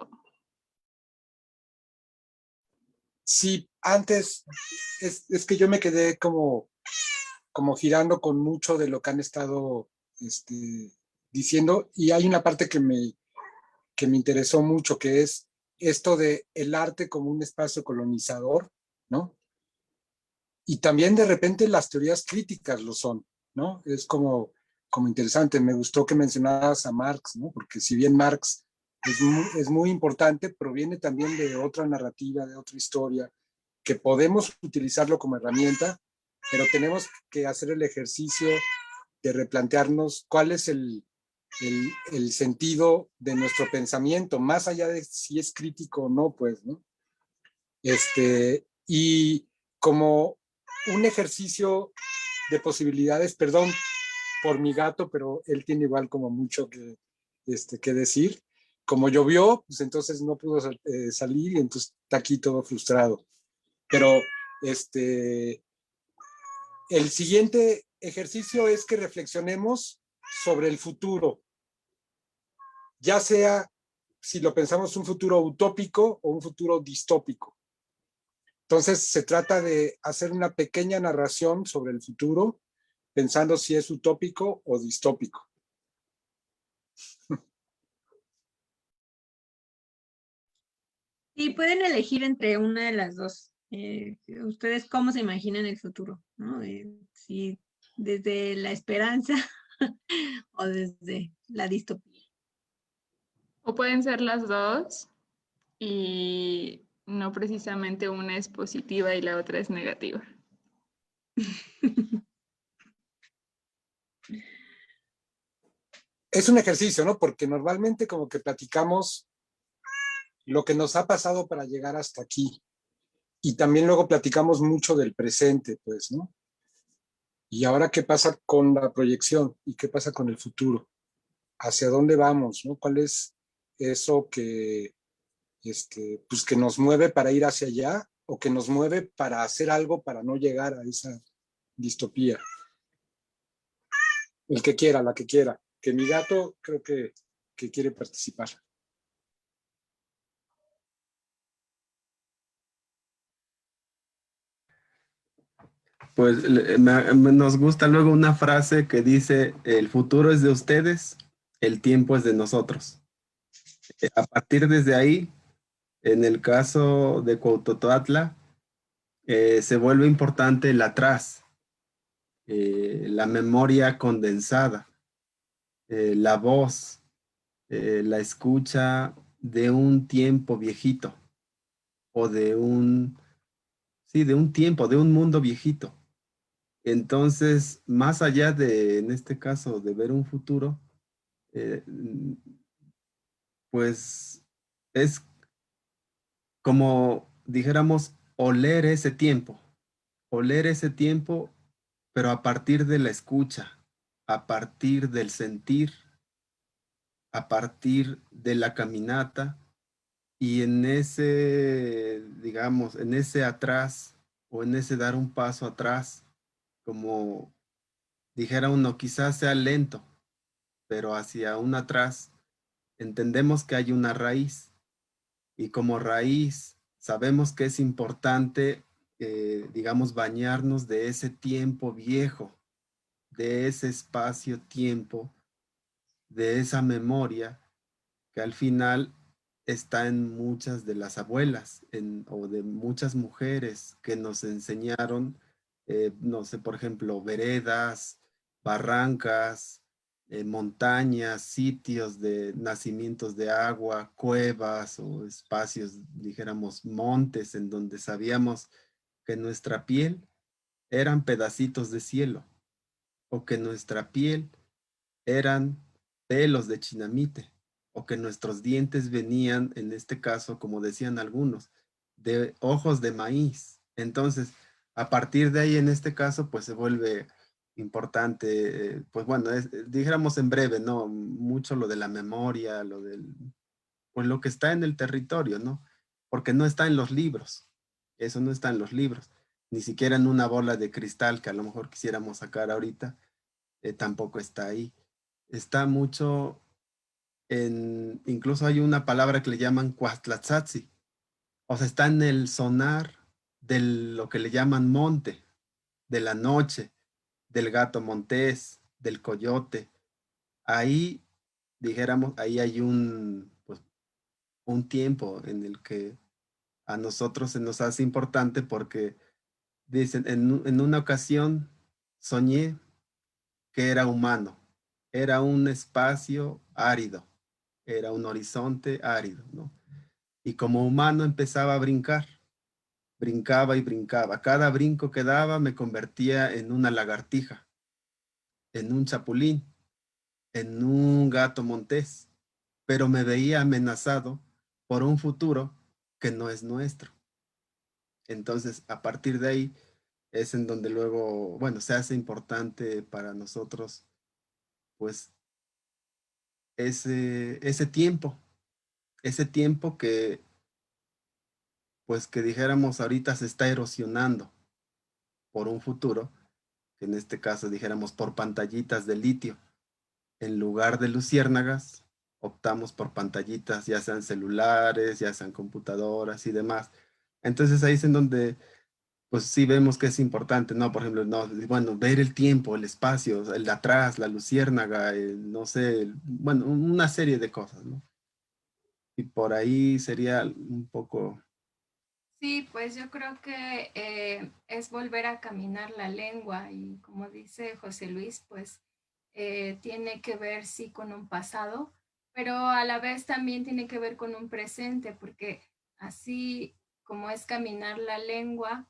Sí, antes es que yo me quedé como girando con mucho de lo que han estado diciendo, y hay una parte que me interesó mucho, que es esto de el arte como un espacio colonizador, ¿no? Y también de repente las teorías críticas lo son, ¿no? Es como interesante. Me gustó que mencionaras a Marx, ¿no? Porque si bien Marx es muy importante, proviene también de otra narrativa, de otra historia, que podemos utilizarlo como herramienta, pero tenemos que hacer el ejercicio de replantearnos cuál es el sentido de nuestro pensamiento, más allá de si es crítico o no, pues, ¿no? Y como un ejercicio de posibilidades, perdón por mi gato, pero él tiene igual como mucho que decir. Como llovió, pues entonces no pudo salir y entonces está aquí todo frustrado. Pero el siguiente ejercicio es que reflexionemos sobre el futuro, ya sea si lo pensamos un futuro utópico o un futuro distópico. Entonces se trata de hacer una pequeña narración sobre el futuro, pensando si es utópico o distópico. Sí, pueden elegir entre una de las dos. ¿Ustedes cómo se imaginan el futuro? ¿No? Si desde la esperanza o desde la distopía. O pueden ser las dos y no precisamente una es positiva y la otra es negativa. Es un ejercicio, ¿no? Porque normalmente como que platicamos lo que nos ha pasado para llegar hasta aquí. Y también luego platicamos mucho del presente, pues, ¿no? Y ahora, ¿qué pasa con la proyección? ¿Y qué pasa con el futuro? ¿Hacia dónde vamos, no? ¿Cuál es eso que, pues que nos mueve para ir hacia allá o que nos mueve para hacer algo para no llegar a esa distopía? El que quiera, la que quiera. Que mi gato creo que quiere participar. Pues nos gusta luego una frase que dice, el futuro es de ustedes, el tiempo es de nosotros. A partir desde ahí, en el caso de Cuautotlachtla, se vuelve importante el atrás, la memoria condensada, la voz, la escucha de un tiempo viejito o de un tiempo, de un mundo viejito. Entonces, más allá de, en este caso, de ver un futuro, pues es como dijéramos oler ese tiempo, pero a partir de la escucha, a partir del sentir a partir de la caminata, y en ese, digamos, en ese atrás o en ese dar un paso atrás, como dijera uno, quizás sea lento, pero hacia un atrás, entendemos que hay una raíz, y como raíz sabemos que es importante, digamos, bañarnos de ese tiempo viejo, de ese espacio-tiempo, de esa memoria que al final está en muchas de las abuelas o de muchas mujeres que nos enseñaron, no sé, por ejemplo, veredas, barrancas, montañas, sitios de nacimientos de agua, cuevas o espacios, dijéramos, montes, en donde sabíamos que nuestra piel eran pedacitos de cielo o que nuestra piel eran pelos de chinamite, o que nuestros dientes venían, en este caso, como decían algunos, de ojos de maíz. Entonces, a partir de ahí, en este caso, pues se vuelve importante, pues bueno, dijéramos en breve, ¿no? Mucho lo de la memoria, pues lo que está en el territorio, ¿no? Porque no está en los libros, eso no está en los libros, ni siquiera en una bola de cristal que a lo mejor quisiéramos sacar ahorita, tampoco está ahí. Está mucho incluso hay una palabra que le llaman cuastlatzatzi, o sea, está en el sonar de lo que le llaman monte, de la noche, del gato montés, del coyote. Ahí, dijéramos, ahí hay pues, un tiempo en el que a nosotros se nos hace importante porque dicen, en una ocasión soñé que era humano, era un espacio árido, era un horizonte árido, ¿no? Y como humano empezaba a brincar, brincaba y brincaba. Cada brinco que daba me convertía en una lagartija, en un chapulín, en un gato montés, pero me veía amenazado por un futuro que no es nuestro. Entonces, a partir de ahí es en donde luego, bueno, se hace importante para nosotros, pues, ese tiempo que, pues, que dijéramos ahorita se está erosionando por un futuro, que en este caso dijéramos por pantallitas de litio. En lugar de luciérnagas, optamos por pantallitas, ya sean celulares, ya sean computadoras y demás. Entonces ahí es en donde, pues sí vemos que es importante, ¿no? Por ejemplo, no, bueno, ver el tiempo, el espacio, el de atrás, la luciérnaga, no sé, bueno, una serie de cosas, ¿no? Y por ahí sería un poco... Sí, pues yo creo que es volver a caminar la lengua y como dice José Luis, pues tiene que ver sí con un pasado, pero a la vez también tiene que ver con un presente, porque así como es caminar la lengua,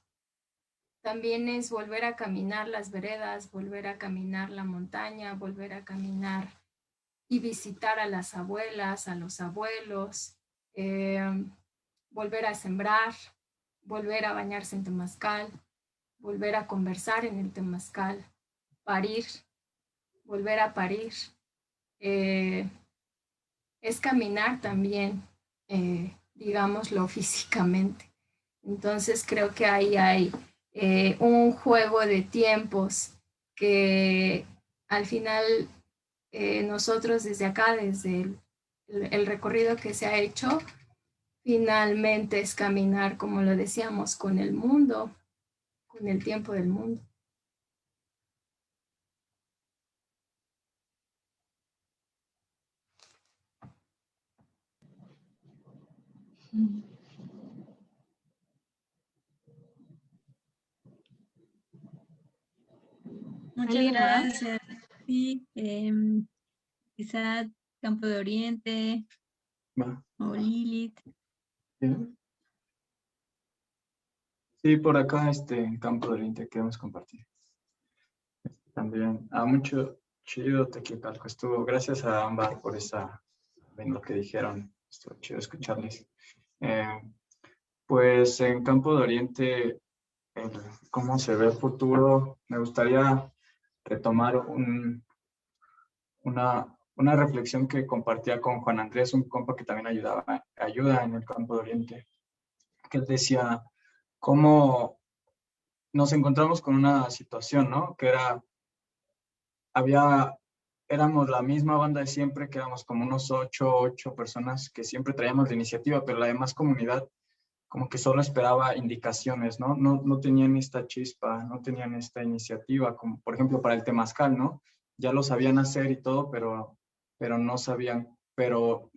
también es volver a caminar las veredas, volver a caminar la montaña, volver a caminar y visitar a las abuelas, a los abuelos, volver a sembrar, volver a bañarse en temazcal, volver a conversar en el temazcal, parir, volver a parir. Es caminar también, digámoslo físicamente. Entonces creo que ahí hay un juego de tiempos que al final nosotros desde acá, desde el recorrido que se ha hecho, finalmente es caminar, como lo decíamos, con el mundo, con el tiempo del mundo. Muchas gracias. Sí, quizá Campo de Oriente o Lilith. Sí, por acá en Campo de Oriente queremos compartir. También, mucho chido Tequicalco estuvo. Gracias a Ámbar por lo que dijeron. Estuvo chido escucharles. Pues en Campo de Oriente, cómo se ve el futuro, me gustaría retomar una reflexión que compartía con Juan Andrés, un compa que también ayuda en el Campo de Oriente, que él decía cómo nos encontramos con una situación, ¿no? Que éramos la misma banda de siempre, que éramos como unos ocho personas que siempre traíamos la iniciativa, pero la demás comunidad como que solo esperaba indicaciones, ¿no? No tenían esta chispa, no tenían esta iniciativa, como por ejemplo para el temazcal, ¿no? Ya lo sabían hacer y todo, pero no sabían, pero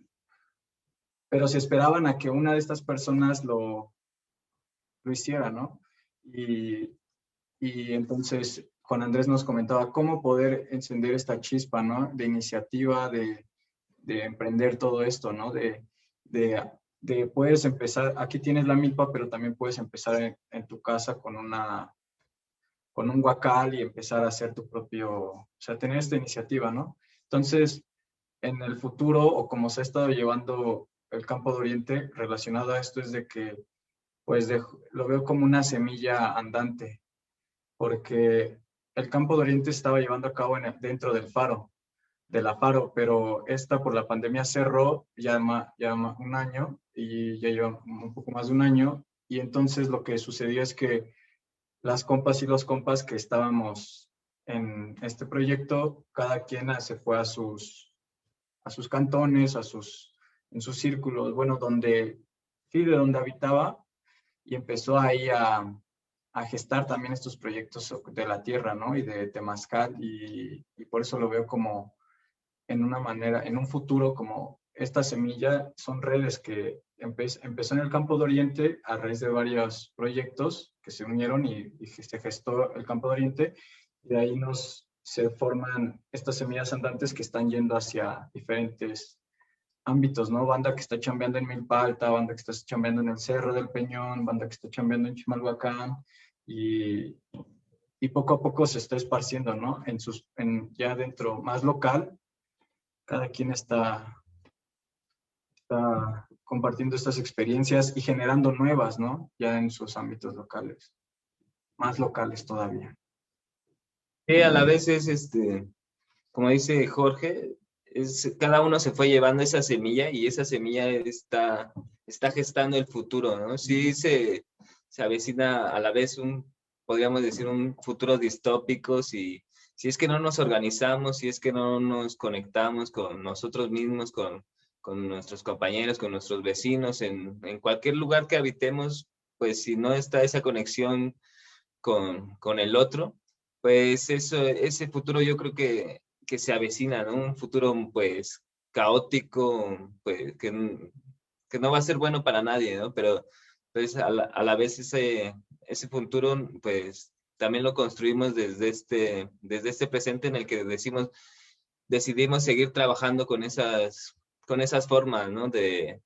se esperaban a que una de estas personas lo hiciera, ¿no? Y entonces Juan Andrés nos comentaba cómo poder encender esta chispa, ¿no? De iniciativa, de emprender todo esto, ¿no? De puedes empezar, aquí tienes la milpa, pero también puedes empezar en tu casa con un huacal y empezar a hacer tu propio, o sea, tener esta iniciativa, ¿no? Entonces, en el futuro, o como se ha estado llevando el Campo de Oriente relacionado a esto, es de que, pues, lo veo como una semilla andante, porque el Campo de Oriente estaba llevando a cabo dentro del faro, de la Faro, pero esta por la pandemia cerró ya un año, y ya lleva un poco más de un año, y entonces lo que sucedió es que las compas y los compas que estábamos en este proyecto, cada quien se fue a sus cantones, en sus círculos, bueno, de donde habitaba, y empezó ahí a gestar también estos proyectos de la tierra, ¿no? Y de temazcal, y por eso lo veo como en un futuro, como esta semilla. Son redes que empezó en el Campo de Oriente a raíz de varios proyectos que se unieron y se gestó el Campo de Oriente, y de ahí se forman estas semillas andantes que están yendo hacia diferentes ámbitos, ¿no? Banda que está chambeando en Milpa Alta, banda que está chambeando en el Cerro del Peñón, banda que está chambeando en Chimalhuacán, y poco a poco se está esparciendo, ¿no? Ya dentro más local, cada quien está compartiendo estas experiencias y generando nuevas, ¿no? Ya en sus ámbitos locales, más locales todavía. Sí, a la vez como dice Jorge, cada uno se fue llevando esa semilla, y esa semilla está gestando el futuro, ¿no? Sí, se avecina a la vez podríamos decir, un futuro distópico si es que no nos organizamos, si es que no nos conectamos con nosotros mismos, con nuestros compañeros, con nuestros vecinos, en cualquier lugar que habitemos. Pues si no está esa conexión con el otro, pues ese futuro yo creo que se avecina, ¿no? Un futuro pues caótico, pues que no va a ser bueno para nadie, ¿no? Pero pues a la vez ese futuro pues también lo construimos desde este presente, en el que decidimos seguir trabajando con esas formas, ¿no? De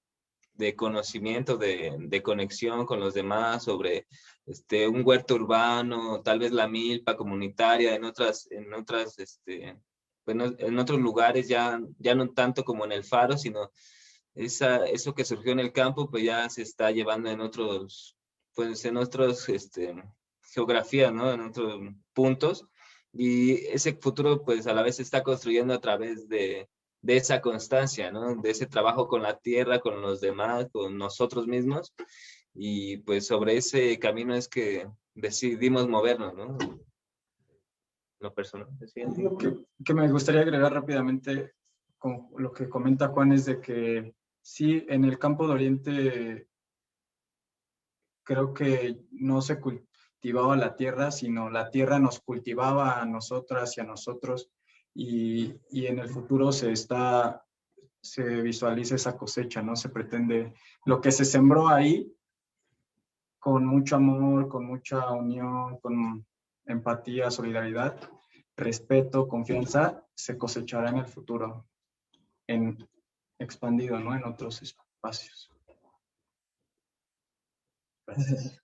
conocimiento, de conexión con los demás, sobre un huerto urbano, tal vez la milpa comunitaria, en otros lugares, ya no tanto como en el Faro, sino eso que surgió en el campo, pues ya se está llevando en otros geografías, ¿no? En otros puntos, y ese futuro pues a la vez se está construyendo a través de esa constancia, ¿no? De ese trabajo con la tierra, con los demás, con nosotros mismos, y pues sobre ese camino es que decidimos movernos, ¿no? Lo personal. Que me gustaría agregar rápidamente con lo que comenta Juan, es de que sí, en el Campo de Oriente creo que no se cultivaba la tierra, sino la tierra nos cultivaba a nosotras y a nosotros, y en el futuro se visualiza esa cosecha, ¿no? Se pretende lo que se sembró ahí, con mucho amor, con mucha unión, con empatía, solidaridad, respeto, confianza, se cosechará en el futuro, expandido, ¿no? En otros espacios. Gracias.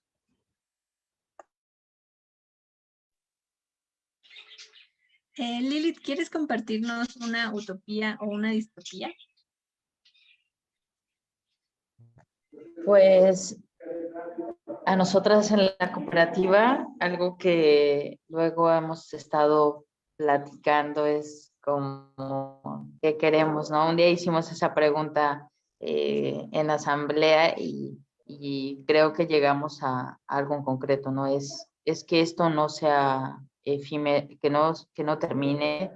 Lilith, ¿quieres compartirnos una utopía o una distopía? Pues a nosotras en la cooperativa, algo que luego hemos estado platicando es como qué queremos, ¿no? Un día hicimos esa pregunta en la asamblea y creo que llegamos a algo en concreto, ¿no? Es que esto no sea efímero, que no termine,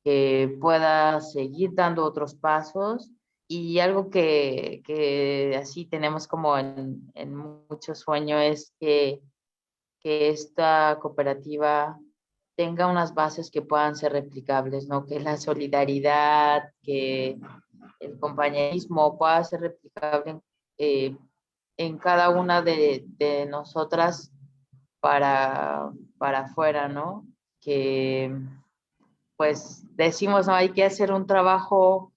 que pueda seguir dando otros pasos. Y algo que así tenemos como en mucho sueño es que esta cooperativa tenga unas bases que puedan ser replicables, ¿no? Que la solidaridad, que el compañerismo pueda ser replicable en cada una de nosotras para afuera, ¿no? Que pues decimos, no, hay que hacer un trabajo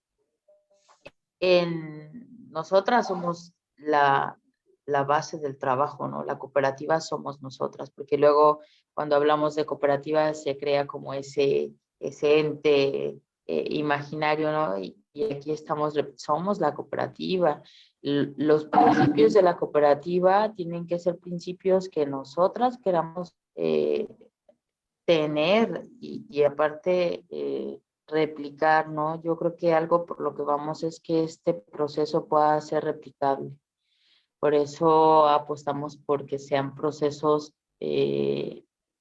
en nosotras, somos la base del trabajo, ¿no? La cooperativa somos nosotras, porque luego cuando hablamos de cooperativa se crea como ese ente imaginario, ¿no? Y aquí estamos, somos la cooperativa. Los principios de la cooperativa tienen que ser principios que nosotras queramos tener y aparte replicar, ¿no? Yo creo que algo por lo que vamos es que este proceso pueda ser replicable. Por eso apostamos por que sean procesos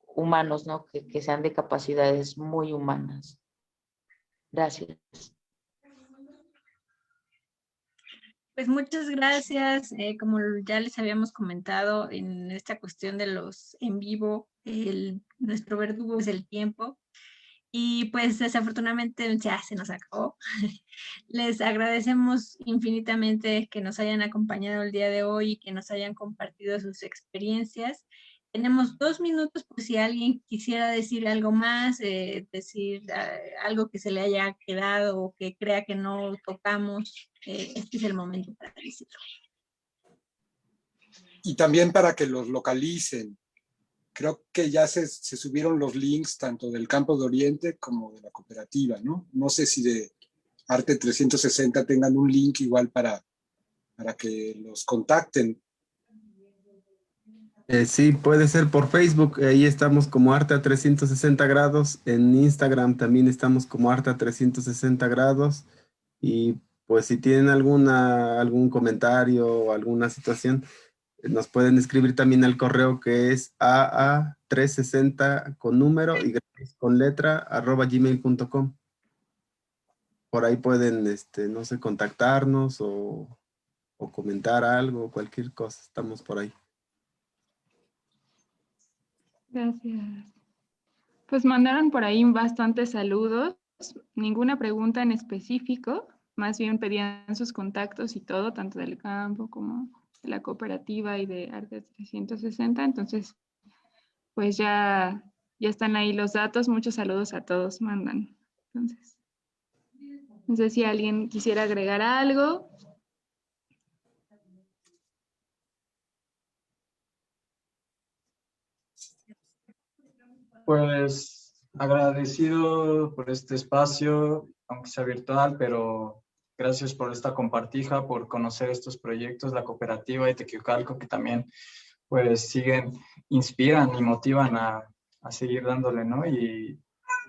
humanos, ¿no? Que sean de capacidades muy humanas. Gracias. Pues muchas gracias. Como ya les habíamos comentado en esta cuestión de los en vivo, nuestro verdugo es el tiempo. Y pues desafortunadamente ya se nos acabó. Les agradecemos infinitamente que nos hayan acompañado el día de hoy y que nos hayan compartido sus experiencias. Tenemos 2 minutos por si alguien quisiera decir algo más, decir algo que se le haya quedado o que crea que no tocamos. Este es el momento para decirlo. Y también para que los localicen. Creo que ya se subieron los links tanto del Campo de Oriente como de la cooperativa, ¿no? No sé si de Arte 360 tengan un link igual para que los contacten. Sí, puede ser por Facebook, ahí estamos como Arte a 360 grados, en Instagram también estamos como Arte a 360 grados, y pues si tienen algún comentario o alguna situación, nos pueden escribir también al correo que es aa360 con número y con letra @gmail.com. Por ahí pueden, no sé, contactarnos o comentar algo, cualquier cosa, estamos por ahí. Gracias. Pues mandaron por ahí bastantes saludos, ninguna pregunta en específico, más bien pedían sus contactos y todo, tanto del campo como de la cooperativa y de Arte 360, entonces pues ya están ahí los datos, muchos saludos a todos mandan. Entonces, no sé si alguien quisiera agregar algo. Pues agradecido por este espacio, aunque sea virtual, pero gracias por esta compartija, por conocer estos proyectos, la cooperativa de Tequiucalco, que también pues inspiran y motivan a seguir dándole, ¿no? Y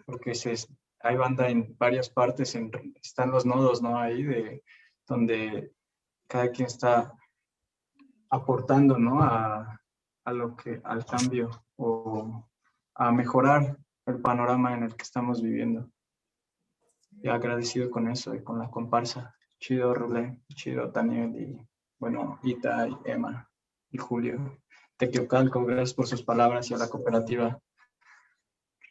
porque hay banda en varias partes, están los nodos, ¿no? Ahí donde cada quien está aportando, ¿no? Al cambio o a mejorar el panorama en el que estamos viviendo. Y agradecido con eso y con la comparsa. Chido Rubén, chido Daniel y bueno, Ita y Emma y Julio. Tequiucalco, gracias por sus palabras y a la cooperativa.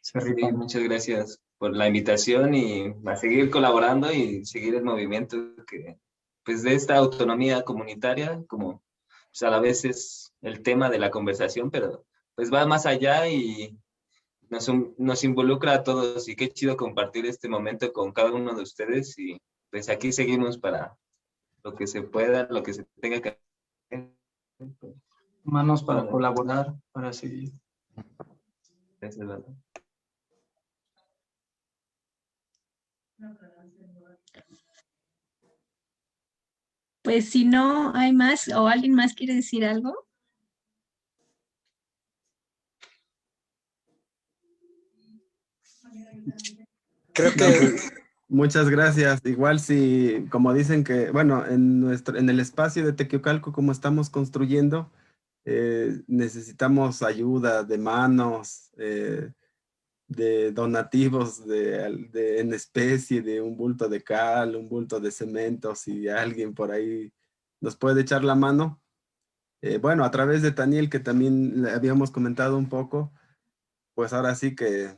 Sí, muchas gracias por la invitación y a seguir colaborando y seguir el movimiento que, pues, de esta autonomía comunitaria, como pues, a la vez es el tema de la conversación, pero pues va más allá y nos involucra a todos, y qué chido compartir este momento con cada uno de ustedes, y pues aquí seguimos para lo que se pueda, lo que se tenga que hacer. Manos para colaborar, para seguir. Gracias, ¿verdad? Pues si no hay más o alguien más quiere decir algo. Creo No, que pues, muchas gracias. Igual si, como dicen que, bueno, en el espacio de Tequiocalco, como estamos construyendo, necesitamos ayuda de manos, de donativos en especie, de un bulto de cal, un bulto de cemento, si alguien por ahí nos puede echar la mano. Bueno, a través de Taniel, que también le habíamos comentado un poco, pues ahora sí que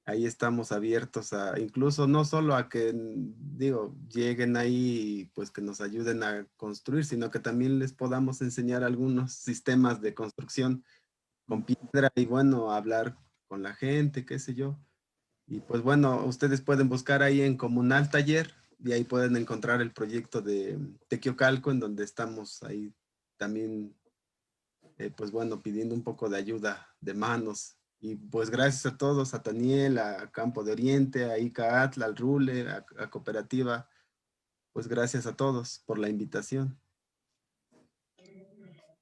ahí estamos abiertos a, incluso no solo a que, digo, lleguen ahí y pues que nos ayuden a construir, sino que también les podamos enseñar algunos sistemas de construcción con piedra y bueno, hablar con la gente, qué sé yo. Y pues bueno, ustedes pueden buscar ahí en Comunal Taller y ahí pueden encontrar el proyecto de Tequiocalco, en donde estamos ahí también, pues bueno, pidiendo un poco de ayuda de manos. Y pues gracias a todos, a Taniel, a Campo de Oriente, a ICAATL, al RULE, a Cooperativa, pues gracias a todos por la invitación.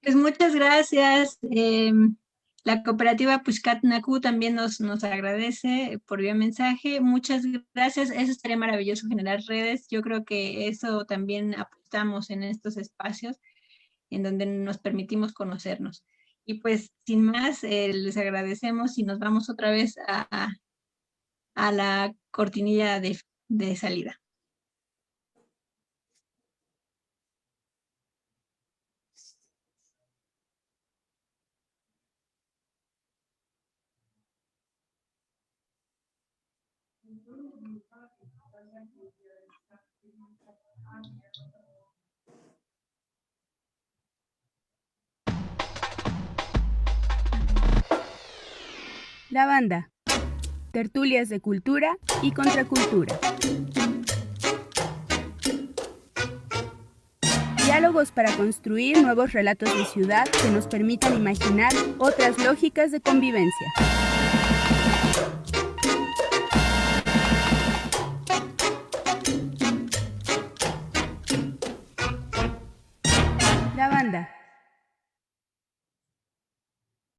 Pues muchas gracias. La cooperativa Pushcat Naku también nos agradece por vía mensaje. Muchas gracias. Eso estaría maravilloso, generar redes. Yo creo que eso también apostamos en estos espacios en donde nos permitimos conocernos. Y pues sin más, les agradecemos y nos vamos otra vez a la cortinilla de salida. La banda. Tertulias de cultura y contracultura. Diálogos para construir nuevos relatos de ciudad que nos permitan imaginar otras lógicas de convivencia. La banda.